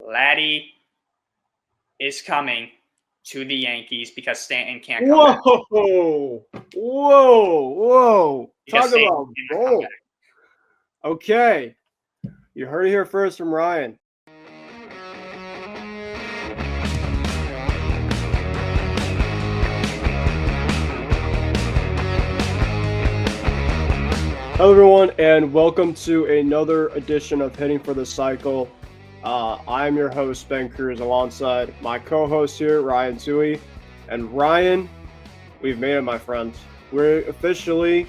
Vladdy is coming to the Yankees because Stanton can't come back. Whoa. Because Talk Stanton about cannot come bold. back. Okay. You heard it here first from Ryan. Hello, everyone, and welcome to another edition of Hitting for the Cycle. I'm your host, Ben Kruse, alongside my co-host here, Ryan Touhey. And Ryan, we've made it, my friends. We're officially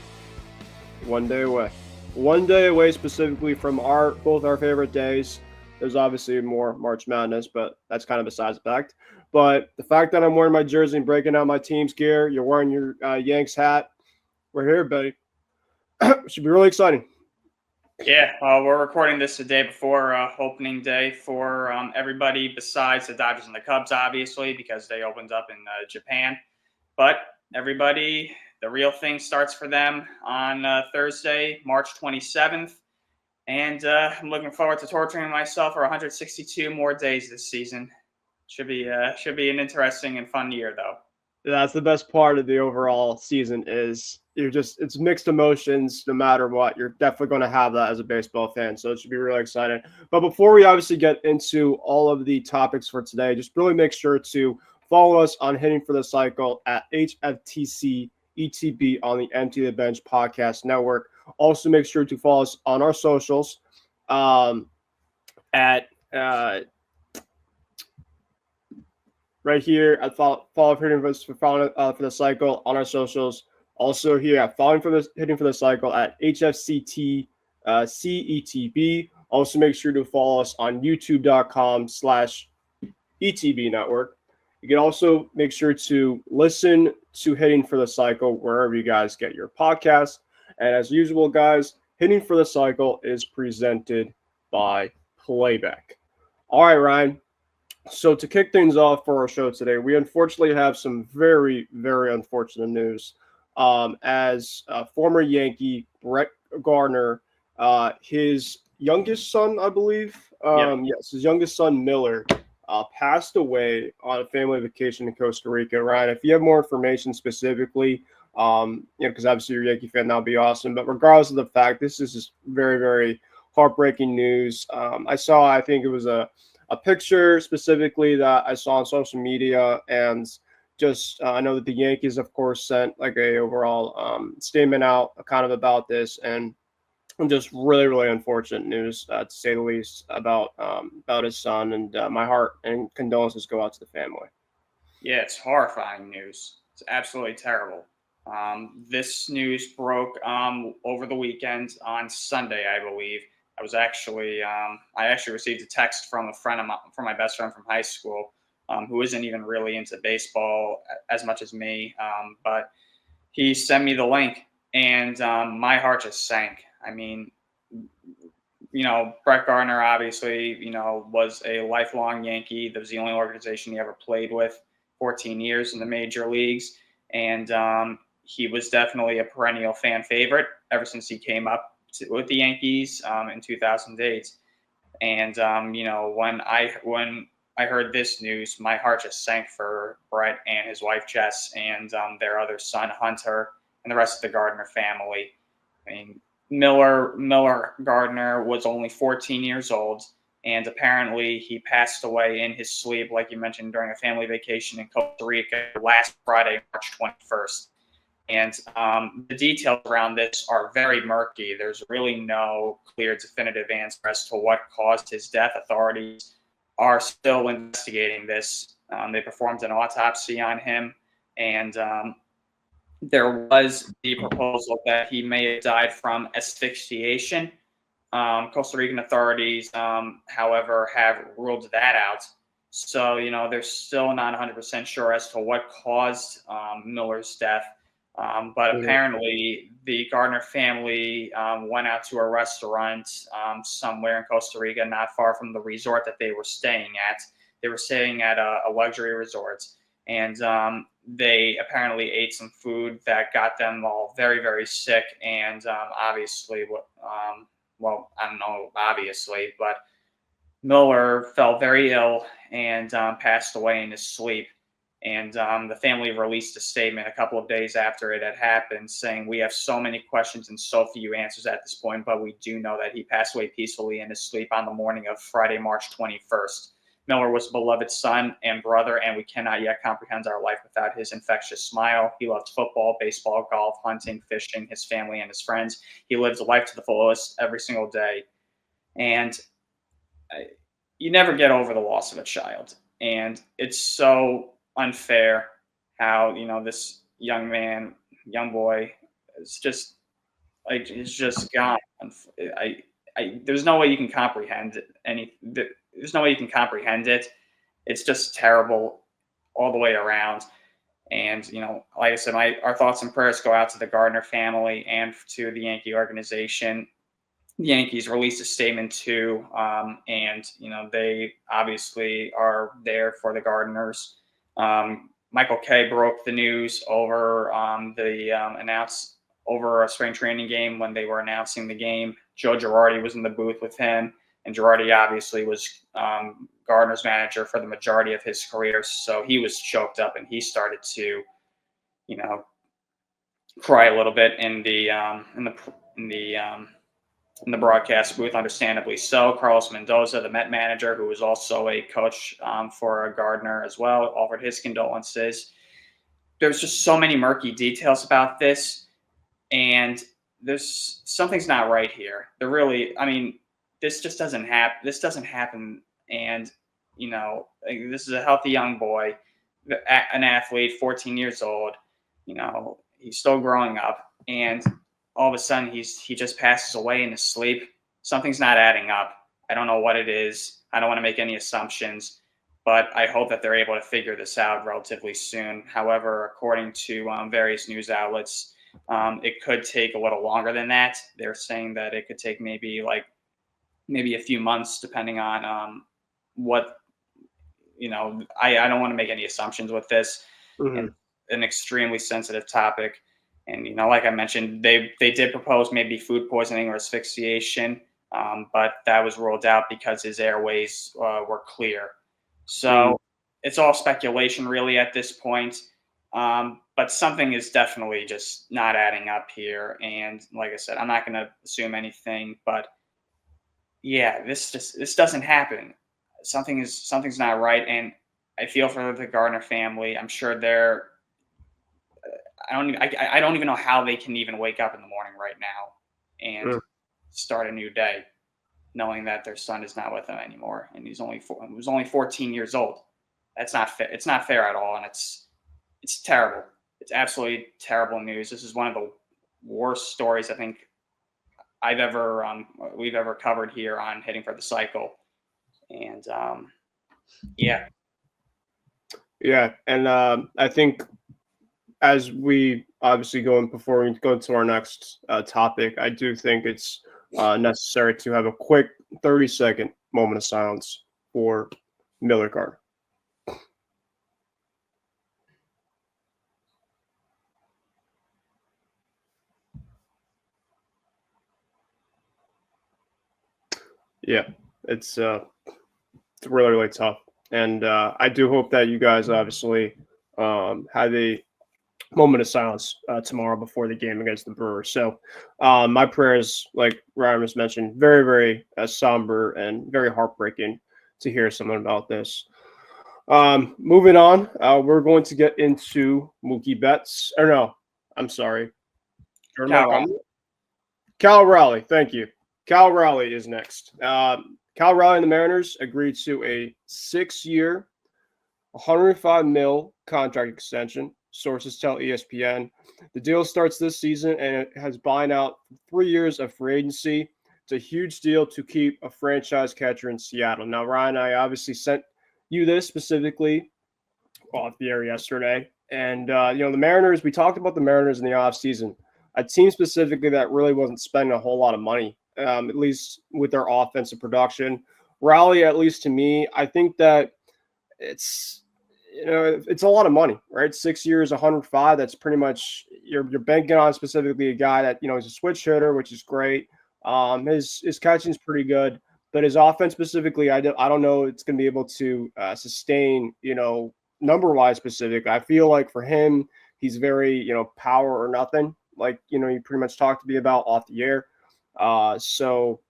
one day away. One day away specifically from both our favorite days. There's obviously more March Madness, but that's kind of besides the fact. But the fact that I'm wearing my jersey and breaking out my team's gear, you're wearing your Yanks hat, we're here, buddy. Should be really exciting. Yeah, we're recording this the day before opening day for everybody besides the Dodgers and the Cubs, obviously, because they opened up in Japan. But everybody, the real thing starts for them on Thursday, March 27th. And I'm looking forward to torturing myself for 162 more days this season. Should be an interesting and fun year, though. That's the best part of the overall season is it's mixed emotions no matter what. You're definitely going to have that as a baseball fan. So it should be really exciting. But before we obviously get into all of the topics for today, just really make sure to follow us on Hitting for the Cycle at HFTC ETB on the Empty the Bench podcast network. Also make sure to follow us on our socials at right here at follow Hitting for the Cycle on our socials. Also here at Hitting for the Cycle at HFCT CETB. Also make sure to follow us on youtube.com/ETB network. You can also make sure to listen to Hitting for the Cycle wherever you guys get your podcast. And as usual, guys, Hitting for the Cycle is presented by Playback. All right, Ryan. So to kick things off for our show today, we unfortunately have some very, very unfortunate news. As former Yankee Brett Gardner, his youngest son, I believe, yes, his youngest son Miller, passed away on a family vacation in Costa Rica. Ryan, if you have more information specifically, because obviously you're a Yankee fan, that'd be awesome. But regardless of the fact, this is just very, very heartbreaking news. I think it was a picture specifically that I saw on social media, and just I know that the Yankees, of course, sent like a overall statement out kind of about this, and just really, really unfortunate news to say the least about his son, and my heart and condolences go out to the family. Yeah, it's horrifying news. It's absolutely terrible. This news broke over the weekend on Sunday, I believe. I actually received a text from from my best friend from high school, who isn't even really into baseball as much as me, but he sent me the link, and my heart just sank. I mean, Brett Gardner obviously, was a lifelong Yankee. That was the only organization he ever played with, 14 years in the major leagues, and he was definitely a perennial fan favorite ever since he came up with the Yankees in 2008. And when I heard this news, my heart just sank for Brett and his wife Jess and their other son Hunter and the rest of the Gardner family. I mean, Miller Gardner was only 14 years old, and apparently he passed away in his sleep, like you mentioned, during a family vacation in Costa Rica last Friday, March 21st. And the details around this are very murky. There's really no clear, definitive answer as to what caused his death. Authorities are still investigating this. They performed an autopsy on him, and there was the proposal that he may have died from asphyxiation. Costa Rican authorities, however, have ruled that out. So, they're still not 100% sure as to what caused Miller's death. But apparently the Gardner family went out to a restaurant somewhere in Costa Rica, not far from the resort that they were staying at. They were staying at a luxury resort, and they apparently ate some food that got them all very, very sick. And obviously, I don't know, obviously, but Miller fell very ill and passed away in his sleep. And the family released a statement a couple of days after it had happened saying, "We have so many questions and so few answers at this point, but we do know that he passed away peacefully in his sleep on the morning of Friday, March 21st. Miller was a beloved son and brother, and we cannot yet comprehend our life without his infectious smile. He loved football, baseball, golf, hunting, fishing, his family, and his friends. He lived life to the fullest every single day." And you never get over the loss of a child. And it's so unfair how, this young boy is just like, is just gone. There's no way you can comprehend there's no way you can comprehend it. It's just terrible all the way around. And, like I said, our thoughts and prayers go out to the Gardner family and to the Yankee organization. The Yankees released a statement too, and they obviously are there for the Gardners. Michael Kay broke the news over over a spring training game when they were announcing the game. Joe Girardi was in the booth with him, and Girardi obviously was Gardner's manager for the majority of his career, so he was choked up and he started to, cry a little bit in the broadcast booth, understandably so. Carlos Mendoza, the Met manager, who was also a coach for Gardner as well, offered his condolences. There's just so many murky details about this, and there's something's not right here. This just doesn't happen. This doesn't happen, and this is a healthy young boy, an athlete, 14 years old. He's still growing up, and all of a sudden he just passes away in his sleep. Something's not adding up. I don't know what it is. I don't want to make any assumptions, but I hope that they're able to figure this out relatively soon. However, according to various news outlets, it could take a little longer than that. They're saying that it could take maybe a few months, depending on what, I don't want to make any assumptions with this. Mm-hmm. And an extremely sensitive topic. And, like I mentioned, they did propose maybe food poisoning or asphyxiation, but that was ruled out because his airways were clear. So it's all speculation really at this point. But something is definitely just not adding up here. And like I said, I'm not going to assume anything, but yeah, this doesn't happen. Something's not right. And I feel for the Gardner family. I'm sure I don't even know how they can even wake up in the morning right now and start a new day, knowing that their son is not with them anymore, and he was only 14 years old. That's not fair. It's not fair at all, and it's terrible. It's absolutely terrible news. This is one of the worst stories I think we've ever covered here on Hitting for the Cycle, and yeah, and I think, as we obviously before we go to our next topic, I do think it's necessary to have a quick 30-second moment of silence for Miller Gardner. Yeah, it's really, really tough. And I do hope that you guys obviously have a moment of silence tomorrow before the game against the Brewers. So my prayers, like Ryan was mentioned, very, very somber and very heartbreaking to hear something about this. Moving on, we're going to get into Mookie Betts. Or no, I'm sorry. Cal Raleigh. Thank you. Cal Raleigh is next. Cal Raleigh and the Mariners agreed to a 6-year, $105 million contract extension. Sources tell ESPN. The deal starts this season and it has buying out 3 years of free agency. It's a huge deal to keep a franchise catcher in Seattle. Now, Ryan, I obviously sent you this specifically off the air yesterday. And, the Mariners, we talked about the Mariners in the offseason, a team specifically that really wasn't spending a whole lot of money, at least with their offensive production. Raleigh, at least to me, I think that it's a lot of money, right? 6 years, 105. That's pretty much you're banking on specifically a guy that, is a switch hitter, which is great. His catching is pretty good, but his offense specifically, I don't know it's going to be able to sustain, number-wise specific. I feel like for him, he's very, power or nothing. Like, you pretty much talked to me about off the air. So,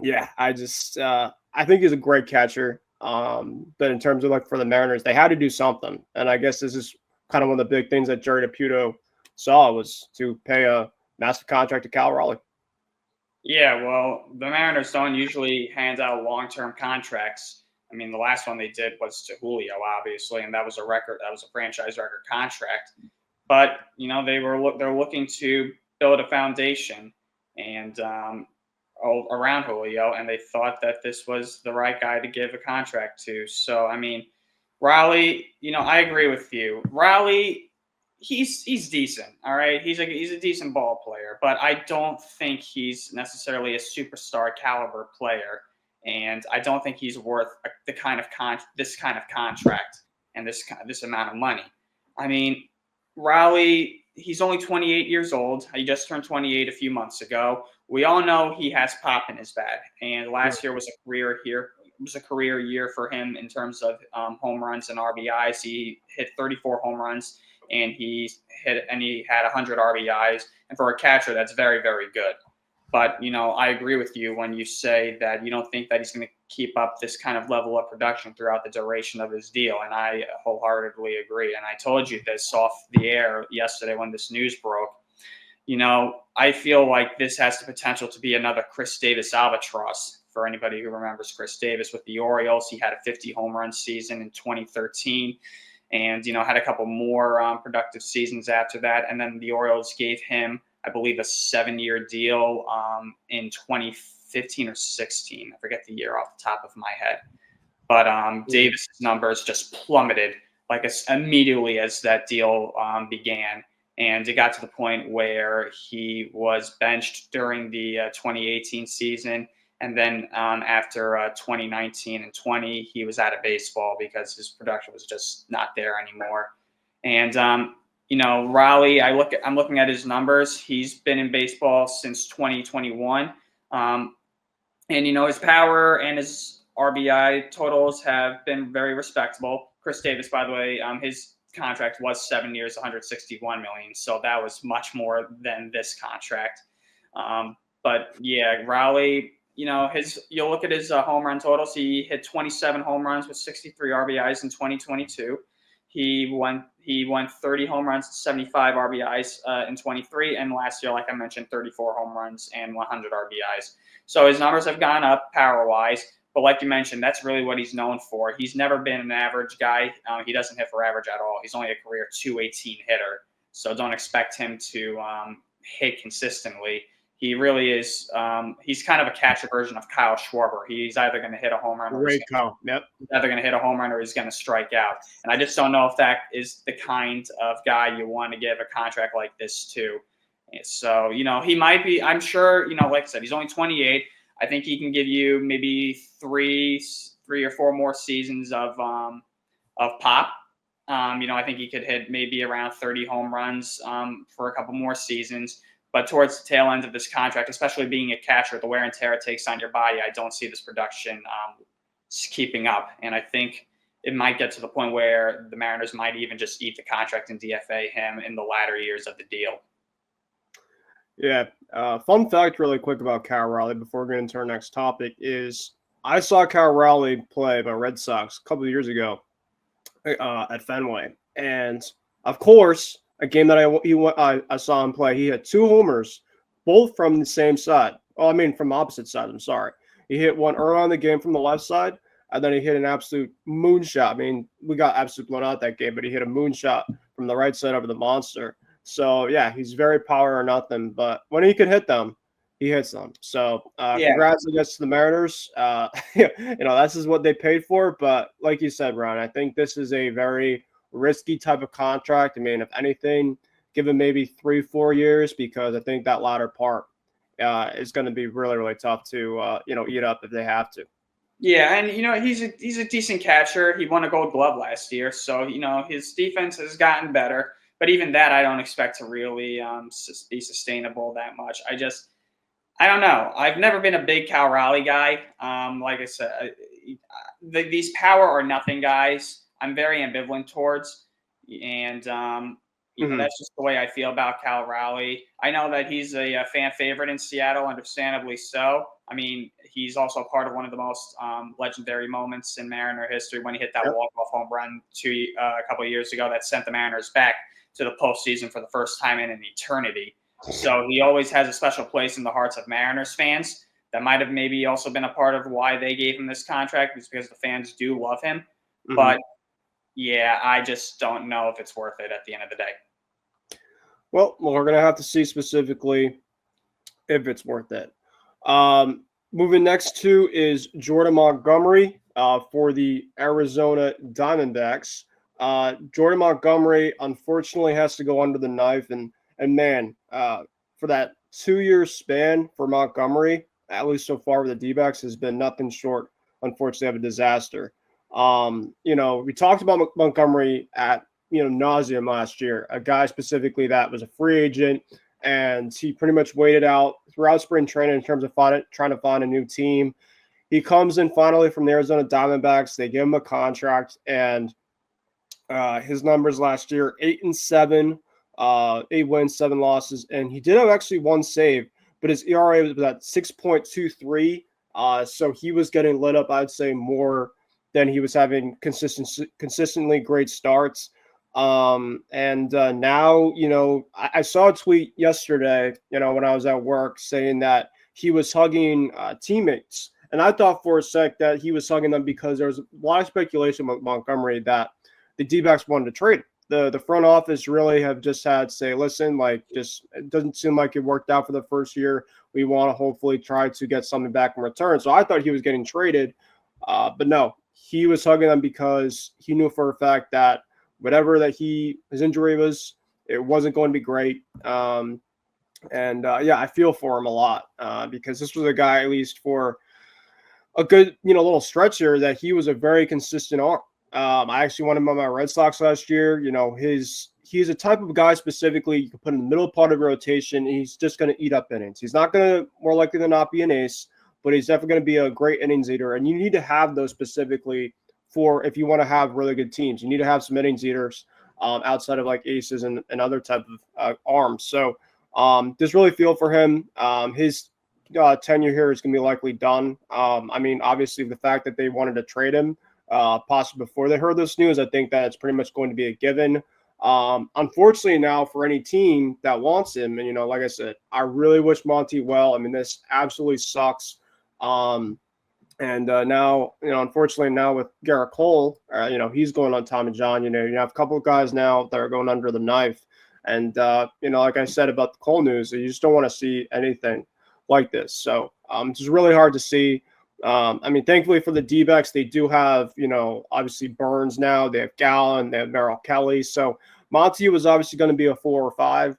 yeah, I think he's a great catcher. But in terms of like for the Mariners, they had to do something. And I guess this is kind of one of the big things that Jerry DePuto saw was to pay a massive contract to Cal Raleigh. Yeah, well, the Mariners don't usually hand out long-term contracts. I mean, the last one they did was to Julio, obviously, and that was a record. That was a franchise record contract. But they're looking to build a foundation and around Julio, and they thought that this was the right guy to give a contract to. So, I mean, Raleigh, I agree with you. Raleigh, he's decent, all right. He's a decent ball player, but I don't think he's necessarily a superstar caliber player, and I don't think he's worth this kind of contract and this amount of money. I mean, Raleigh, he's only 28 years old. He just turned 28 a few months ago. We all know he has pop in his bat, and last year was a career year for him in terms of home runs and RBIs. He hit 34 home runs, and he had 100 RBIs. And for a catcher, that's very, very good. But, I agree with you when you say that you don't think that he's going to keep up this kind of level of production throughout the duration of his deal. And I wholeheartedly agree. And I told you this off the air yesterday when this news broke. I feel like this has the potential to be another Chris Davis albatross. For anybody who remembers Chris Davis with the Orioles, he had a 50 home run season in 2013 and, had a couple more productive seasons after that. And then the Orioles gave him, I believe, a 7-year deal in 2015 or 16. I forget the year off the top of my head. But Davis's numbers just plummeted immediately as that deal began. And it got to the point where he was benched during the 2018 season. And then after 2019 and 20, he was out of baseball because his production was just not there anymore. And, Raleigh, I'm looking at his numbers. He's been in baseball since 2021. And, his power and his RBI totals have been very respectable. Chris Davis, by the way, his contract was 7 years, 161 million. So that was much more than this contract. But yeah, Raleigh, you'll look at his home run totals. He hit 27 home runs with 63 RBIs in 2022. He won 30 home runs, 75 RBIs in 23, and last year, like I mentioned, 34 home runs and 100 RBIs. So his numbers have gone up power-wise. But like you mentioned, that's really what he's known for. He's never been an average guy. He doesn't hit for average at all. He's only a career .218 hitter. So don't expect him to hit consistently. He really is. He's kind of a catcher version of Kyle Schwarber. He's either going to hit a home run or he's either going to hit a home run or he's going to strike out. And I just don't know if that is the kind of guy you want to give a contract like this to. So, he might be. I'm sure, like I said, he's only 28. I think he can give you maybe three or four more seasons of pop. I think he could hit maybe around 30 home runs for a couple more seasons. But towards the tail end of this contract, especially being a catcher, the wear and tear it takes on your body, I don't see this production keeping up. And I think it might get to the point where the Mariners might even just eat the contract and DFA him in the latter years of the deal. Yeah. Fun fact really quick about Cal Raleigh before we get into our next topic is I saw Cal Raleigh play by Red Sox a couple of years ago at Fenway. And, of course, a game that I saw him play, he had 2 homers, both from the same side. Oh, I mean, from opposite side. I'm sorry. He hit one early on the game from the left side, and then he hit an absolute moonshot. I mean, we got absolutely blown out that game, but he hit a moonshot from the right side over the monster. So, yeah, he's very power or nothing. But when he can hit them, he hits them. So, congrats, I guess, to the Mariners. This is what they paid for. But like you said, Ron, I think this is a very risky type of contract. I mean, if anything, give him maybe 3-4 years because I think that latter part is going to be really, really tough to, eat up if they have to. Yeah, and, he's a decent catcher. He won a Gold Glove last year. So, his defense has gotten better. But even that, I don't expect to really be sustainable that much. I don't know. I've never been a big Cal Raleigh guy. Like I said, these power or nothing guys, I'm very ambivalent towards, and Hmm. that's just the way I feel about Cal Raleigh. I know that he's a fan favorite in Seattle, understandably so. I mean, he's also part of one of the most legendary moments in Mariner history when he hit that Yep. walk-off home run a couple of years ago that sent the Mariners back to the postseason for the first time in an eternity. So he always has a special place in the hearts of Mariners fans. That might have maybe also been a part of why they gave him this contract, is because the fans do love him. Hmm. But yeah, I just don't know if it's worth it at the end of the day. Well, we're gonna have to see specifically if it's worth it. Moving next to is Jordan Montgomery for the Arizona Diamondbacks. Jordan Montgomery unfortunately has to go under the knife, and man, for that 2 year span for Montgomery, at least so far with the D-backs, has been nothing short, unfortunately, of a disaster. We talked about Montgomery at nauseum last year, a guy specifically that was a free agent, and he pretty much waited out throughout spring training in terms of trying to find a new team. He comes in finally from the Arizona Diamondbacks. They give him a contract, and his numbers last year: 8-7, 8 wins, 7 losses, and he did have actually one save, but his ERA was at 6.23. So he was getting lit up, I'd say, more than he was having consistently great starts. And now, I saw a tweet yesterday, when I was at work, saying that he was hugging teammates. And I thought for a sec that he was hugging them because there was a lot of speculation with Montgomery that the D-backs wanted to trade him. The front office really have just had to say, listen, just it doesn't seem like it worked out for the first year. We want to hopefully try to get something back in return. So I thought he was getting traded, but no, he was hugging them because he knew for a fact that whatever that his injury was, it wasn't going to be great. Yeah, I feel for him a lot because this was a guy, at least for a good, little stretch here, that he was a very consistent arm. I actually wanted him on my Red Sox last year. He's a type of guy specifically you can put in the middle part of a rotation. And he's just going to eat up innings. He's not going to, more likely than not, be an ace, but he's definitely going to be a great innings eater. And you need to have those specifically for if you want to have really good teams. You need to have some innings eaters outside of like aces and other type of arms. So just really feel for him. His tenure here is going to be likely done. Obviously, the fact that they wanted to trade him possibly before they heard this news, I think that it's pretty much going to be a given. Unfortunately, now for any team that wants him, and like I said, I really wish Monty well. I mean, this absolutely sucks. Now, unfortunately, now with Garrett Cole, he's going on Tommy John. You have a couple of guys now that are going under the knife. And, like I said about the Cole news, you just don't want to see anything like this. So it's just really hard to see. Thankfully for the D-backs, they do have, obviously Burns now. They have Gallen, they have Merrill Kelly. So Monty was obviously going to be a 4 or 5.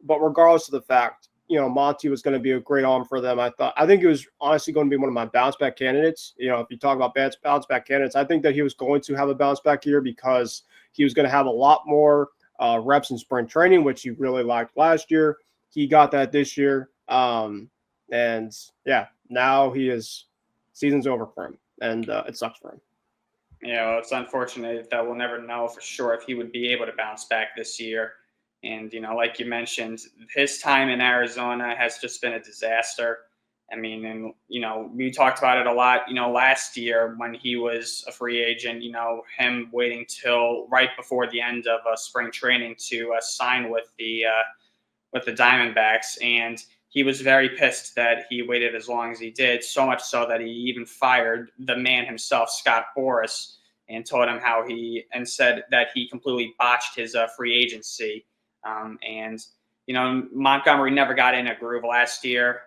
But regardless of the fact, Monty was going to be a great arm for them. I think it was honestly going to be one of my bounce back candidates. If you talk about bounce back candidates, I think that he was going to have a bounce back year because he was going to have a lot more reps in spring training, which he really liked last year. He got that this year. Now season's over for him, and it sucks for him. Yeah, well, it's unfortunate that we'll never know for sure if he would be able to bounce back this year. And, like you mentioned, his time in Arizona has just been a disaster. We talked about it a lot, last year when he was a free agent, him waiting till right before the end of spring training to sign with the Diamondbacks. And he was very pissed that he waited as long as he did, so much so that he even fired the man himself, Scott Boras, and told him and said that he completely botched his free agency. Montgomery never got in a groove last year.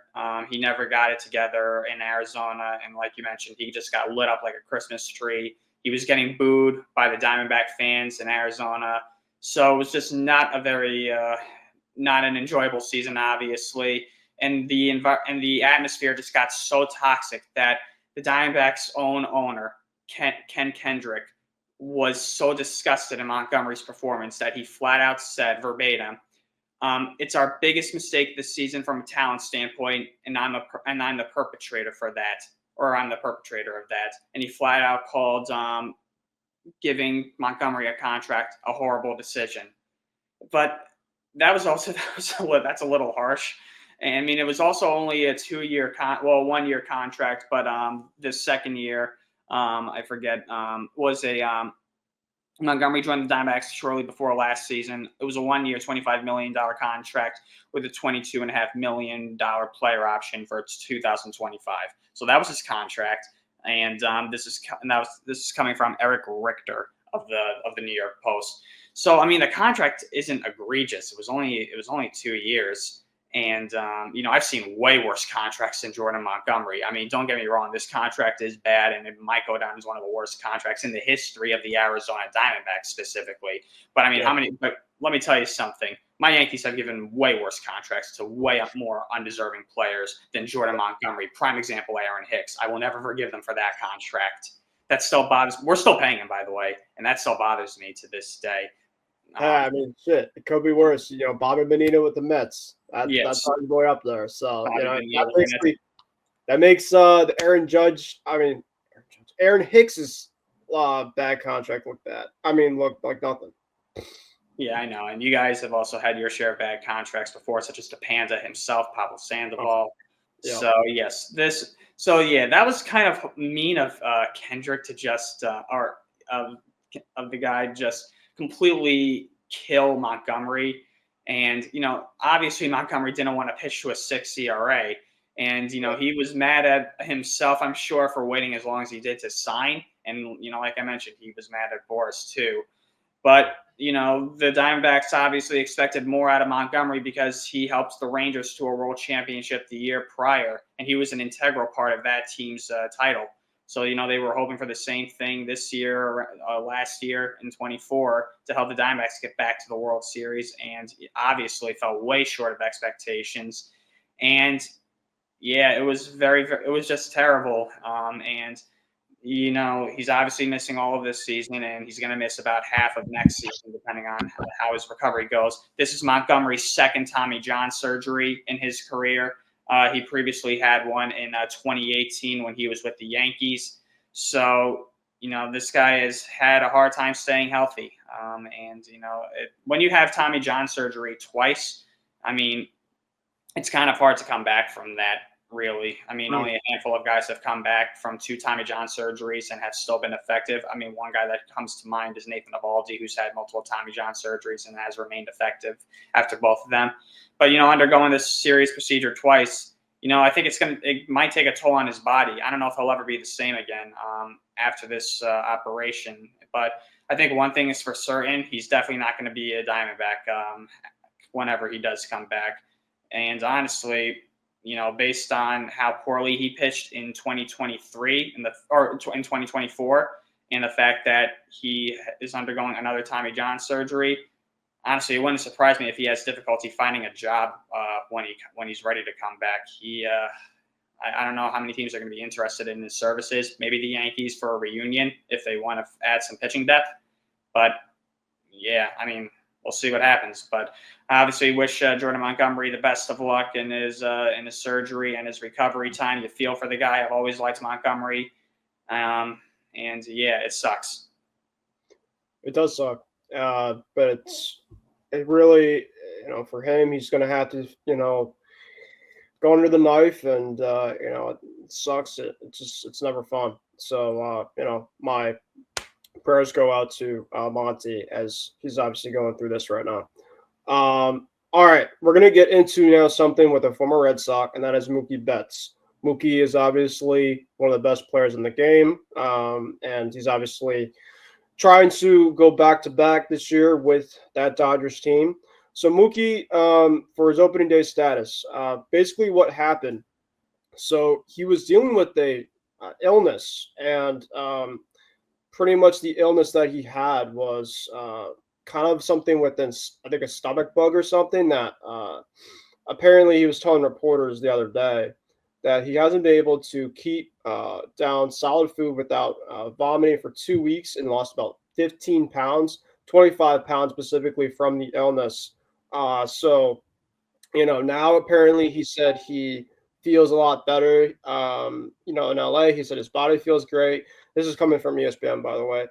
He never got it together in Arizona. And like you mentioned, he just got lit up like a Christmas tree. He was getting booed by the Diamondback fans in Arizona. So it was just not an enjoyable season, obviously. And the atmosphere just got so toxic that the Diamondbacks' own owner, Ken Kendrick, was so disgusted in Montgomery's performance that he flat out said verbatim, It's our biggest mistake this season from a talent standpoint, and I'm the perpetrator for that, or I'm the perpetrator of that. And he flat out called giving Montgomery a contract a horrible decision. But that's a little harsh. And I mean, it was also only a 1-year contract, but the second year, I forget, was a Montgomery joined the Diamondbacks shortly before last season. It was a 1-year, $25 million contract with a $22.5 million player option for 2025. So that was his contract, and this is coming from Eric Richter of the New York Post. So I mean, the contract isn't egregious. It was only 2 years. And, I've seen way worse contracts than Jordan Montgomery. I mean, don't get me wrong. This contract is bad, and it might go down as one of the worst contracts in the history of the Arizona Diamondbacks specifically. But, I mean, but let me tell you something. My Yankees have given way worse contracts to way more undeserving players than Jordan Montgomery. Prime example, Aaron Hicks. I will never forgive them for that contract. That still bothers me. We're still paying him, by the way, and that still bothers me to this day. I mean, shit, it could be worse. Bobby Bonilla with the Mets. Yes. That's probably way up there. So, that makes the Aaron Hicks's bad contract look bad. I mean, look like nothing. Yeah, I know. And you guys have also had your share of bad contracts before, such as DePanda himself, Pablo Sandoval. Yeah. So, yes, that was kind of mean of Kendrick to just, of the guy just completely kill Montgomery. And, obviously Montgomery didn't want to pitch to a 6 ERA. And, he was mad at himself, I'm sure, for waiting as long as he did to sign. And, like I mentioned, he was mad at Boris too. But, the Diamondbacks obviously expected more out of Montgomery because he helped the Rangers to a world championship the year prior. And he was an integral part of that team's title. So, they were hoping for the same thing this year, last year in 24, to help the Diamondbacks get back to the World Series. And obviously fell way short of expectations. And, yeah, it was it was just terrible. He's obviously missing all of this season, and he's going to miss about half of next season, depending on how his recovery goes. This is Montgomery's second Tommy John surgery in his career. He previously had one in 2018 when he was with the Yankees. So, this guy has had a hard time staying healthy. When you have Tommy John surgery twice, I mean, it's kind of hard to come back from that, really. I mean, only a handful of guys have come back from 2 Tommy John surgeries and have still been effective. I mean, one guy that comes to mind is Nathan Eovaldi, who's had multiple Tommy John surgeries and has remained effective after both of them. But, undergoing this serious procedure twice, I think it might take a toll on his body. I don't know if he'll ever be the same again after this operation. But I think one thing is for certain, he's definitely not going to be a Diamondback whenever he does come back. And honestly, based on how poorly he pitched in 2023 in 2024, and the fact that he is undergoing another Tommy John surgery, honestly, it wouldn't surprise me if he has difficulty finding a job when he's ready to come back. I don't know how many teams are going to be interested in his services. Maybe the Yankees for a reunion if they want to add some pitching depth. But yeah, I mean, we'll see what happens. But I obviously wish Jordan Montgomery the best of luck in his surgery and his recovery time. You feel for the guy. I've always liked Montgomery. And yeah, it sucks. It does suck. But it really, for him, he's going to have to, go under the knife, and, it sucks. It's never fun. So, my prayers go out to Monty, as he's obviously going through this right now. All right, we're going to get into now something with a former Red Sox, and that is Mookie Betts. Mookie is obviously one of the best players in the game, and he's obviously trying to go back-to-back this year with that Dodgers team. So Mookie, for his opening day status, basically what happened, so he was dealing with a illness, and pretty much the illness that he had was kind of something within, I think, a stomach bug or something that apparently he was telling reporters the other day that he hasn't been able to keep down solid food without vomiting for 2 weeks, and lost about 15 pounds, 25 pounds specifically from the illness. So now apparently he said he feels a lot better. In LA, he said his body feels great. This is coming from ESPN, by the way.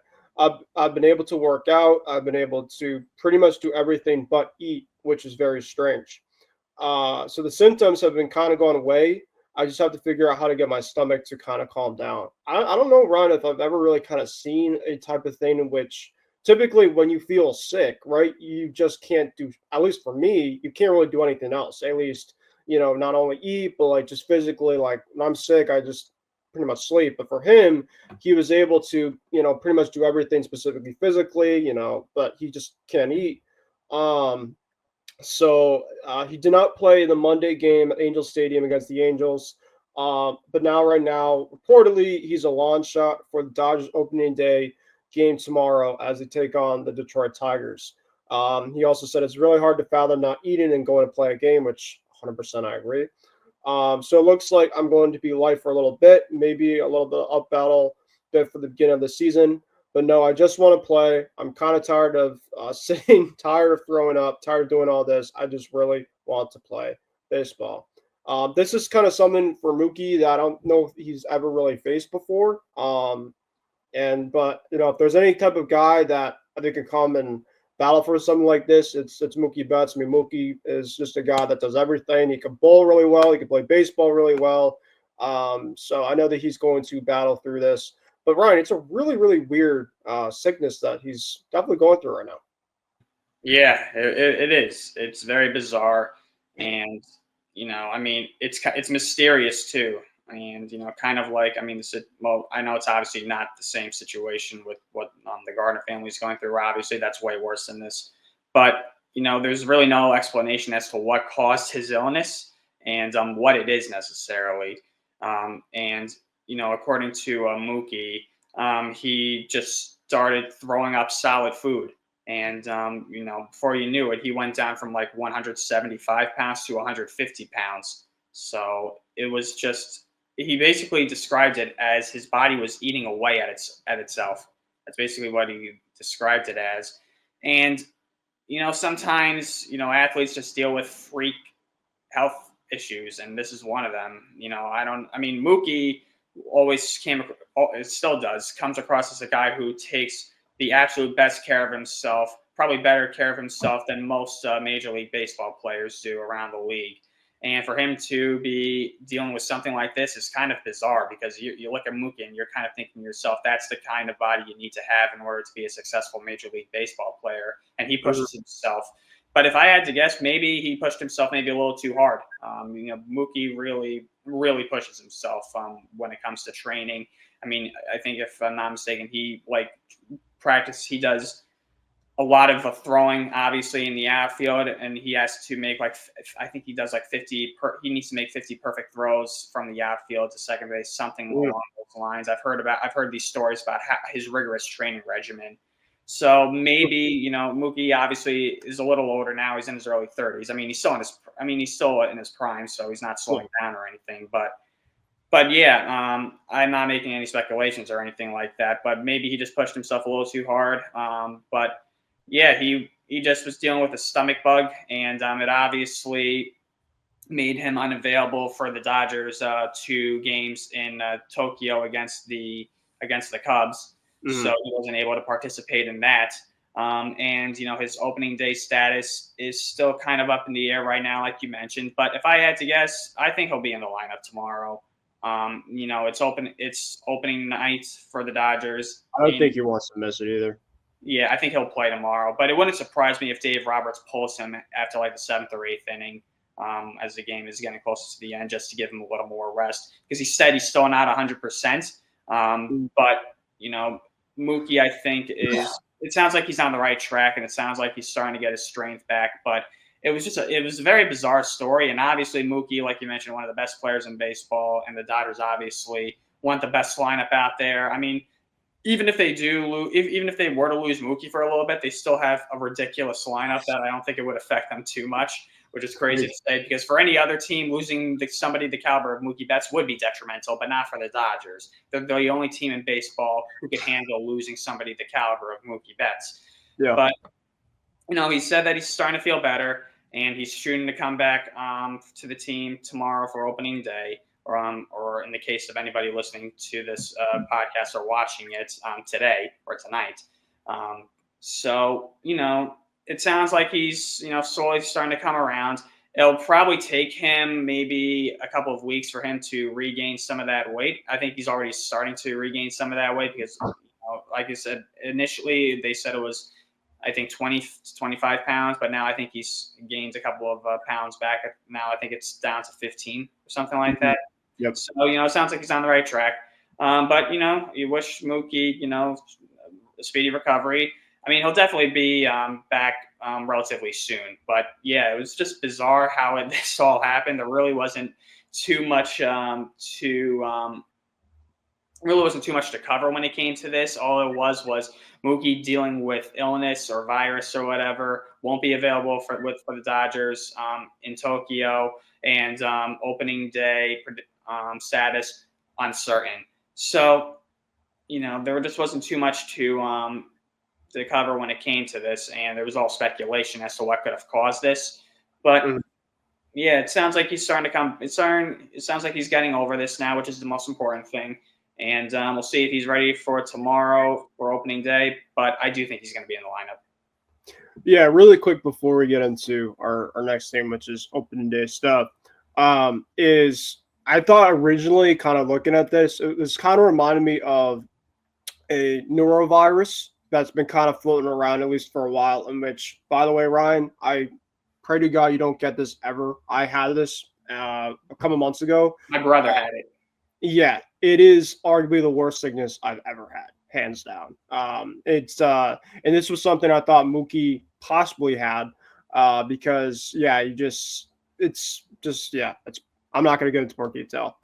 I've been able to work out. I've been able to pretty much do everything but eat, which is very strange. So the symptoms have been kind of going away. I just have to figure out how to get my stomach to kind of calm down. I don't know, Ron, if I've ever really kind of seen a type of thing in which typically when you feel sick, right, you just can't do, at least for me, you can't really do anything else. At least, not only eat, but like just physically, like when I'm sick, I just pretty much sleep. But for him, he was able to, pretty much do everything specifically physically, but he just can't eat. So he did not play the Monday game at Angel Stadium against the Angels. But right now, reportedly, he's a launch shot for the Dodgers opening day game tomorrow as they take on the Detroit Tigers. He also said it's really hard to fathom not eating and going to play a game, which 100% I agree. So it looks like I'm going to be light for a little bit, maybe a little bit of up battle bit for the beginning of the season. But no, I just want to play. I'm kind of tired of sitting, tired of throwing up, tired of doing all this. I just really want to play baseball. This is kind of something for Mookie that I don't know if he's ever really faced before. But if there's any type of guy that I think can come and battle for something like this, it's Mookie Betts. I mean, Mookie is just a guy that does everything. He can bowl really well. He can play baseball really well. So I know that he's going to battle through this. But Ryan, it's a really, really weird sickness that he's definitely going through right now. Yeah, it is. It's very bizarre, and I mean, it's mysterious too, and kind of like, I mean, I know it's obviously not the same situation with what the Gardner family is going through. Obviously, that's way worse than this, but there's really no explanation as to what caused his illness and what it is necessarily, and according to Mookie, he just started throwing up solid food. And, before you knew it, he went down from like 175 pounds to 150 pounds. So it was just, he basically described it as his body was eating away at itself. That's basically what he described it as. And, sometimes, athletes just deal with freak health issues, and this is one of them. Mookie it still comes across as a guy who takes the absolute best care of himself, probably better care of himself than most Major League Baseball players do around the league. And for him to be dealing with something like this is kind of bizarre, because you look at Mookie and you're kind of thinking to yourself, that's the kind of body you need to have in order to be a successful Major League Baseball player. And he pushes himself. But if I had to guess, maybe he pushed himself maybe a little too hard. Mookie really, really pushes himself when it comes to training. I mean, I think if I'm not mistaken, he he does a lot of throwing, obviously, in the outfield, and he has to make I think he does 50. He needs to make 50 perfect throws from the outfield to second base, something along those lines. I've heard these stories about his rigorous training regimen. So maybe Mookie obviously is a little older now. He's in his early 30s. I mean, he's still in his prime, so he's not slowing down or anything. But yeah, I'm not making any speculations or anything like that. But maybe he just pushed himself a little too hard. But yeah, he just was dealing with a stomach bug, and it obviously made him unavailable for the Dodgers 2 games in Tokyo against the Cubs. Mm-hmm. So he wasn't able to participate in that. And his opening day status is still kind of up in the air right now, like you mentioned. But if I had to guess, I think he'll be in the lineup tomorrow. It's opening night for the Dodgers. I don't think he wants to miss it either. Yeah, I think he'll play tomorrow. But it wouldn't surprise me if Dave Roberts pulls him after the 7th or 8th inning, as the game is getting closer to the end, just to give him a little more rest. Because he said he's still not 100%. But Mookie, I think, it sounds like he's on the right track, and it sounds like he's starting to get his strength back. But it was a very bizarre story. And obviously Mookie, like you mentioned, one of the best players in baseball, and the Dodgers obviously want the best lineup out there. I mean, even if they were to lose Mookie for a little bit, they still have a ridiculous lineup that I don't think it would affect them too much, which is crazy to say, because for any other team, losing somebody the caliber of Mookie Betts would be detrimental, but not for the Dodgers. They're the only team in baseball who could handle losing somebody the caliber of Mookie Betts. Yeah. But he said that he's starting to feel better. and he's shooting to come back to the team tomorrow for opening day, or in the case of anybody listening to this podcast or watching it today or tonight. So, it sounds like he's, slowly starting to come around. It'll probably take him maybe a couple of weeks for him to regain some of that weight. I think he's already starting to regain some of that weight because, like I said, initially they said it was, I think 20, 25 pounds, but now I think he's gained a couple of pounds back. Now I think it's down to 15 or something like that. Yep. So, it sounds like he's on the right track. But, you wish Mookie, a speedy recovery. I mean, he'll definitely be back relatively soon. But, yeah, it was just bizarre how this all happened. There really wasn't too much to cover when it came to this. All it was Mookie dealing with illness or virus or whatever, won't be available for the Dodgers in Tokyo, and opening day status uncertain. So, there just wasn't too much to cover when it came to this, and there was all speculation as to what could have caused this. But yeah, it sounds like he's starting to come. It sounds like he's getting over this now, which is the most important thing. And we'll see if he's ready for tomorrow for opening day. But I do think he's going to be in the lineup. Yeah, really quick before we get into our next thing, which is opening day stuff, is I thought originally, kind of looking at this kind of reminded me of a neurovirus that's been kind of floating around, at least for a while, in which, by the way, Ryan, I pray to God you don't get this ever. I had this a couple months ago. My brother had it. Yeah, it is arguably the worst sickness I've ever had, hands down. And this was something I thought Mookie possibly had, because I'm not going to get into more detail.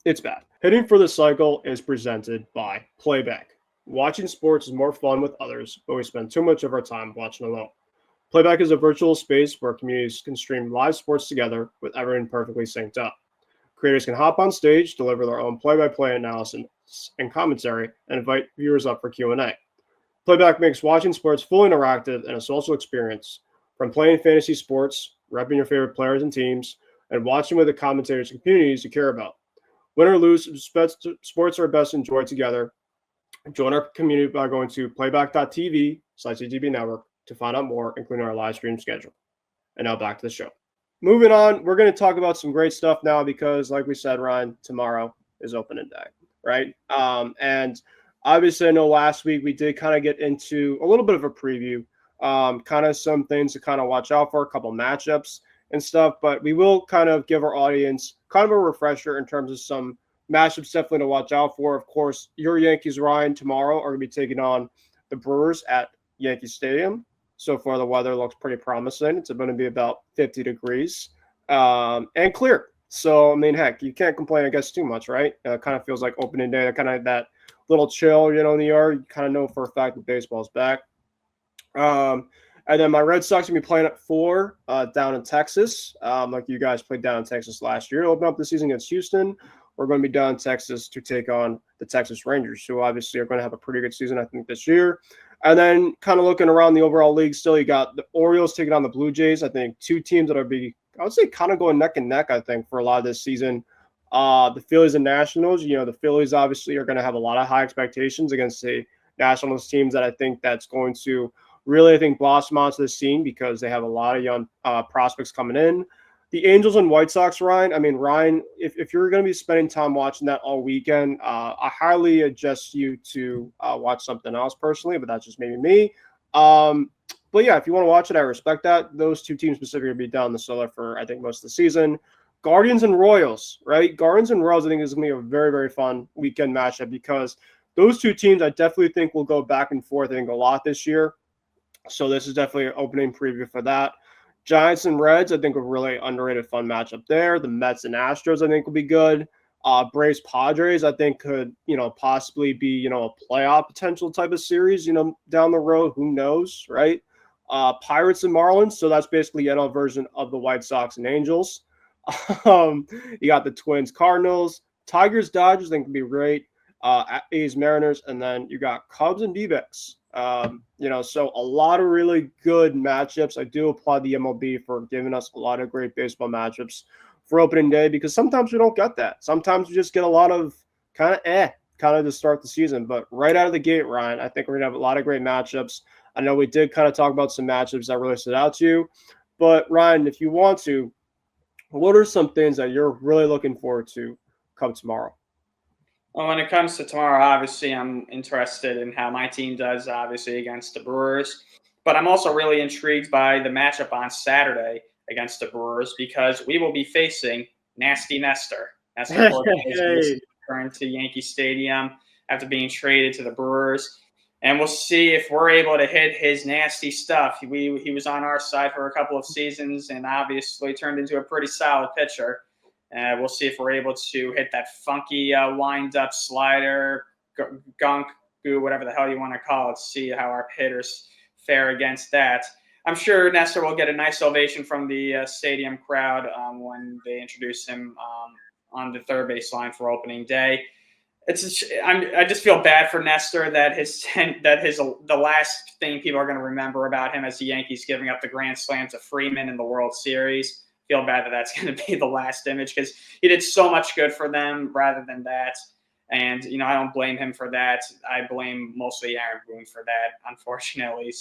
It's bad. Hitting for the Cycle is presented by Playback. Watching sports is more fun with others, but we spend too much of our time watching alone. Playback is a virtual space where communities can stream live sports together with everyone perfectly synced up. Creators can hop on stage, deliver their own play-by-play analysis and commentary, and invite viewers up for Q&A. Playback makes watching sports fully interactive and a social experience, from playing fantasy sports, repping your favorite players and teams, and watching with the commentators and communities you care about. Win or lose, sports are best enjoyed together. Join our community by going to playback.tv/CTB Network to find out more, including our live stream schedule. And now back to the show. Moving on, we're going to talk about some great stuff now because, like we said, Ryan, tomorrow is opening day, right? And obviously, I know last week we did kind of get into a little bit of a preview, kind of some things to kind of watch out for, a couple matchups and stuff, but we will kind of give our audience kind of a refresher in terms of some matchups definitely to watch out for. Of course, your Yankees, Ryan, tomorrow are going to be taking on the Brewers at Yankee Stadium. So far, the weather looks pretty promising. It's going to be about 50 degrees and clear. So, I mean, heck, you can't complain, I guess, too much, right? It kind of feels like opening day, kind of that little chill, in the yard. You kind of know for a fact that baseball's back. And then my Red Sox will be playing at 4 down in Texas. Like you guys played down in Texas last year to open up the season against Houston. We're going to be down in Texas to take on the Texas Rangers, who obviously are going to have a pretty good season, I think, this year. And then kind of looking around the overall league still, you got the Orioles taking on the Blue Jays. I think two teams that I would say, kind of going neck and neck, I think, for a lot of this season. The Phillies and Nationals, the Phillies obviously are going to have a lot of high expectations against the Nationals teams that I think that's going to really, I think, blossom onto the scene because they have a lot of young prospects coming in. The Angels and White Sox, Ryan. I mean, Ryan, if you're going to be spending time watching that all weekend, I highly suggest you to watch something else personally, but that's just maybe me. But yeah, if you want to watch it, I respect that. Those two teams specifically will be down the cellar for, I think, most of the season. Guardians and Royals, right? Guardians and Royals, I think, is going to be a very, very fun weekend matchup because those two teams I definitely think will go back and forth, I think, a lot this year. So this is definitely an opening preview for that. Giants and Reds, I think, a really underrated fun matchup there. The Mets and Astros, I think, will be good. Braves Padres, I think, could, possibly be, a playoff potential type of series, down the road. Who knows, right? Pirates and Marlins, so that's basically NL version of the White Sox and Angels. You got the Twins Cardinals. Tigers Dodgers, I think, could be great. A's Mariners, and then you got Cubs and D-backs. So a lot of really good matchups. I do applaud the MLB for giving us a lot of great baseball matchups for opening day, because sometimes we don't get that. Sometimes we just get a lot of kind of to start the season. But right out of the gate, Ryan, I think we're gonna have a lot of great matchups. I know we did kind of talk about some matchups that really stood out to you, but Ryan, if you want to, what are some things that you're really looking forward to come tomorrow? Well, when it comes to tomorrow, obviously, I'm interested in how my team does, obviously, against the Brewers. But I'm also really intrigued by the matchup on Saturday against the Brewers, because we will be facing Nasty Nestor. Nestor Cortez returned to Yankee Stadium after being traded to the Brewers. And we'll see if we're able to hit his nasty stuff. He was on our side for a couple of seasons and obviously turned into a pretty solid pitcher. We'll see if we're able to hit that funky wind-up slider, gunk, goo, whatever the hell you want to call it. See how our hitters fare against that. I'm sure Nestor will get a nice ovation from the stadium crowd when they introduce him on the third base line for opening day. I just feel bad for Nestor that the last thing people are going to remember about him as the Yankees giving up the grand slam to Freeman in the World Series. Feel bad that that's going to be the last image, because he did so much good for them rather than that. And, I don't blame him for that. I blame mostly Aaron Boone for that, unfortunately.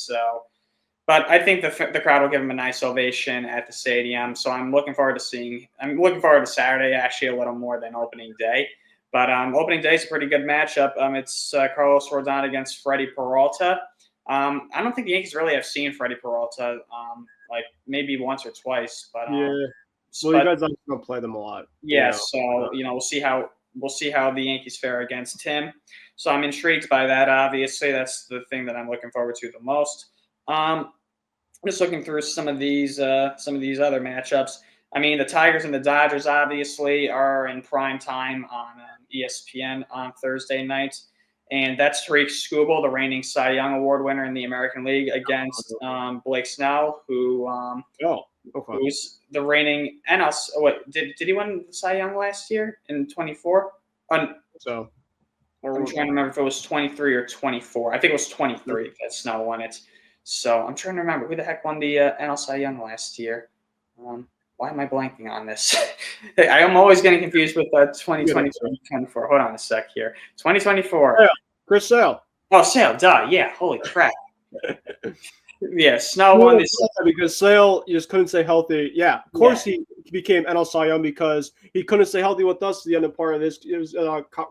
But I think the crowd will give him a nice ovation at the stadium. So I'm looking forward to Saturday, actually, a little more than opening day. But opening day is a pretty good matchup. It's Carlos Rodon against Freddie Peralta. I don't think the Yankees really have seen Freddie Peralta, like maybe once or twice. But you guys don't play them a lot. Yeah, so we'll see how the Yankees fare against him. So I'm intrigued by that. Obviously, that's the thing that I'm looking forward to the most. Just looking through some of these other matchups. I mean, the Tigers and the Dodgers obviously are in prime time on ESPN on Thursday night. And that's Tariq Skubal, the reigning Cy Young Award winner in the American League, against Blake Snell, who's the reigning NL. Oh, wait, did he win the Cy Young last year in 24? I'm trying to remember if it was 23 or 24. I think it was 23 that Snell won it. So I'm trying to remember who the heck won the NL Cy Young last year. Why am I blanking on this? I am always getting confused with 2023, 2024. Hold on a sec here. 2024. Yeah, Chris Sale. Oh, Sale, duh. Yeah, holy crap. Yeah, Snell won this. Because Sale just couldn't stay healthy. Yeah, of course he became NL Cy Young because he couldn't stay healthy with us at the end of part of his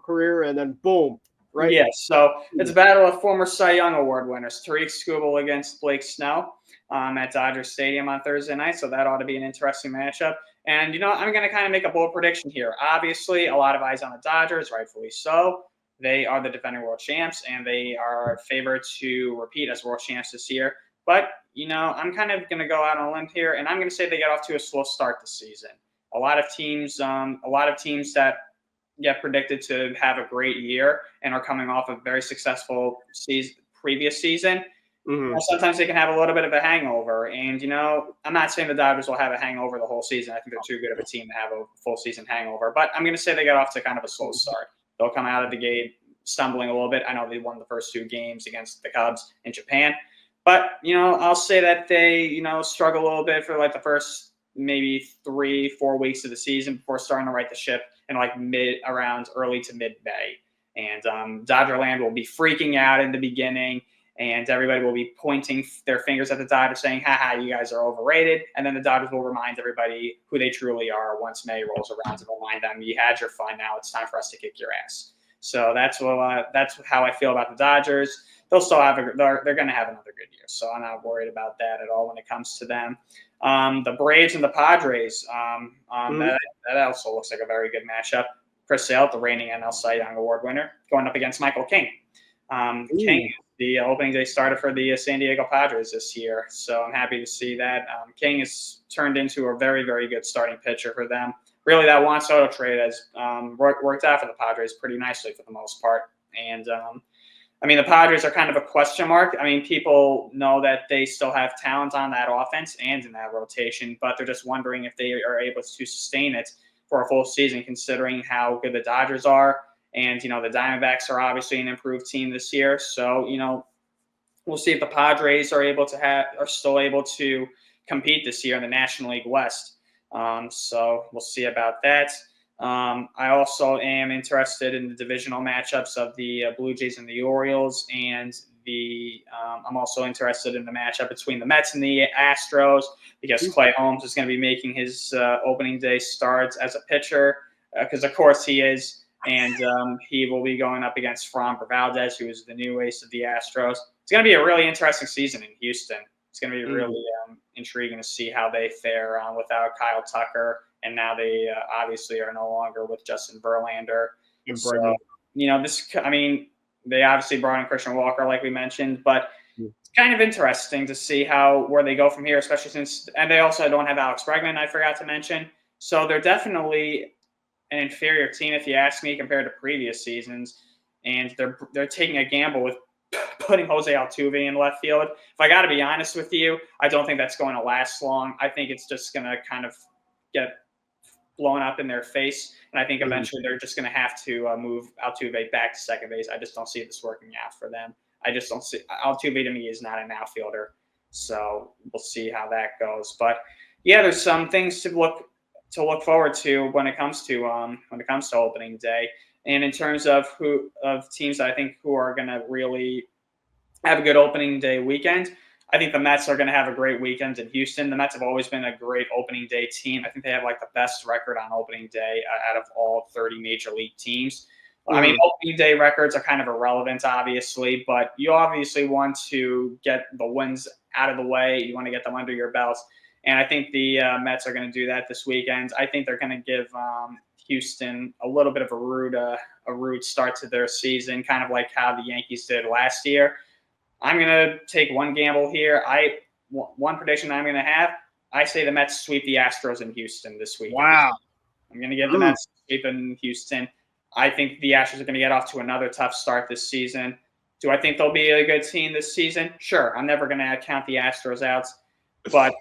career, and then boom. Right? Yeah, so it's a battle of former Cy Young Award winners. Tariq Skubal against Blake Snell at Dodger Stadium on Thursday night, so that ought to be an interesting matchup. And, I'm going to kind of make a bold prediction here. Obviously, a lot of eyes on the Dodgers, rightfully so. They are the defending world champs, and they are favored to repeat as world champs this year. But, I'm kind of going to go out on a limb here, and I'm going to say they get off to a slow start this season. A lot of teams that get predicted to have a great year and are coming off a very successful previous season. Mm-hmm. Sometimes they can have a little bit of a hangover. And, I'm not saying the Dodgers will have a hangover the whole season. I think they're too good of a team to have a full season hangover. But I'm going to say they get off to kind of a slow start. They'll come out of the gate stumbling a little bit. I know they won the first 2 games against the Cubs in Japan. But, I'll say that they, struggle a little bit for like the first maybe 3-4 weeks of the season before starting to right the ship in like early to mid-May. And Dodgerland will be freaking out in the beginning, and everybody will be pointing their fingers at the Dodgers saying, haha, you guys are overrated. And then the Dodgers will remind everybody who they truly are once May rolls around to remind them, you had your fun, now it's time for us to kick your ass. So that's how I feel about the Dodgers. They'll still they're going to have another good year. So I'm not worried about that at all when it comes to them. The Braves and the Padres, that also looks like a very good matchup. Chris Sale, the reigning NL Cy Young Award winner, going up against Michael King. King, the opening day starter for the San Diego Padres this year. So I'm happy to see that. King has turned into a very, very good starting pitcher for them. Really, that Juan Soto trade has worked out for the Padres pretty nicely for the most part. And, the Padres are kind of a question mark. People know that they still have talent on that offense and in that rotation, but they're just wondering if they are able to sustain it for a full season, considering how good the Dodgers are And, the Diamondbacks are obviously an improved team this year. So, we'll see if the Padres are still able to compete this year in the National League West. So we'll see about that. I also am interested in the divisional matchups of the Blue Jays and the Orioles, and I'm also interested in the matchup between the Mets and the Astros, because Clay Holmes is going to be making his opening day starts as a pitcher, because of course he is. And he will be going up against Framber Valdez, who is the new ace of the Astros. It's going to be a really interesting season in Houston. It's going to be really intriguing to see how they fare without Kyle Tucker. And now they obviously are no longer with Justin Verlander. So, they obviously brought in Christian Walker, like we mentioned, but it's kind of interesting to see where they go from here, especially and they also don't have Alex Bregman, I forgot to mention. So they're definitely an inferior team, if you ask me, compared to previous seasons. And they're taking a gamble with putting Jose Altuve in left field. If I got to be honest with you, I don't think that's going to last long. I think it's just going to kind of get blown up in their face. And I think eventually they're just going to have to move Altuve back to second base. I just don't see this working out for them. I just don't see Altuve, to me, is not an outfielder. So we'll see how that goes. But yeah, there's some things to look forward to when it comes to opening day. And in terms of teams I think who are going to really have a good opening day weekend, I think the Mets are going to have a great weekend in Houston. The Mets have always been a great opening day team. I think they have the best record on opening day out of all 30 major league teams. Opening day records are kind of irrelevant, obviously, but you obviously want to get the wins out of the way. You want to get them under your belts. And I think the Mets are going to do that this weekend. I think they're going to give Houston a little bit of a rude start to their season, kind of like how the Yankees did last year. I'm going to take one gamble here. One prediction I'm going to have, I say the Mets sweep the Astros in Houston this week. Wow. I'm going to give the Mets sweep in Houston. I think the Astros are going to get off to another tough start this season. Do I think they'll be a good team this season? Sure. I'm never going to count the Astros out, but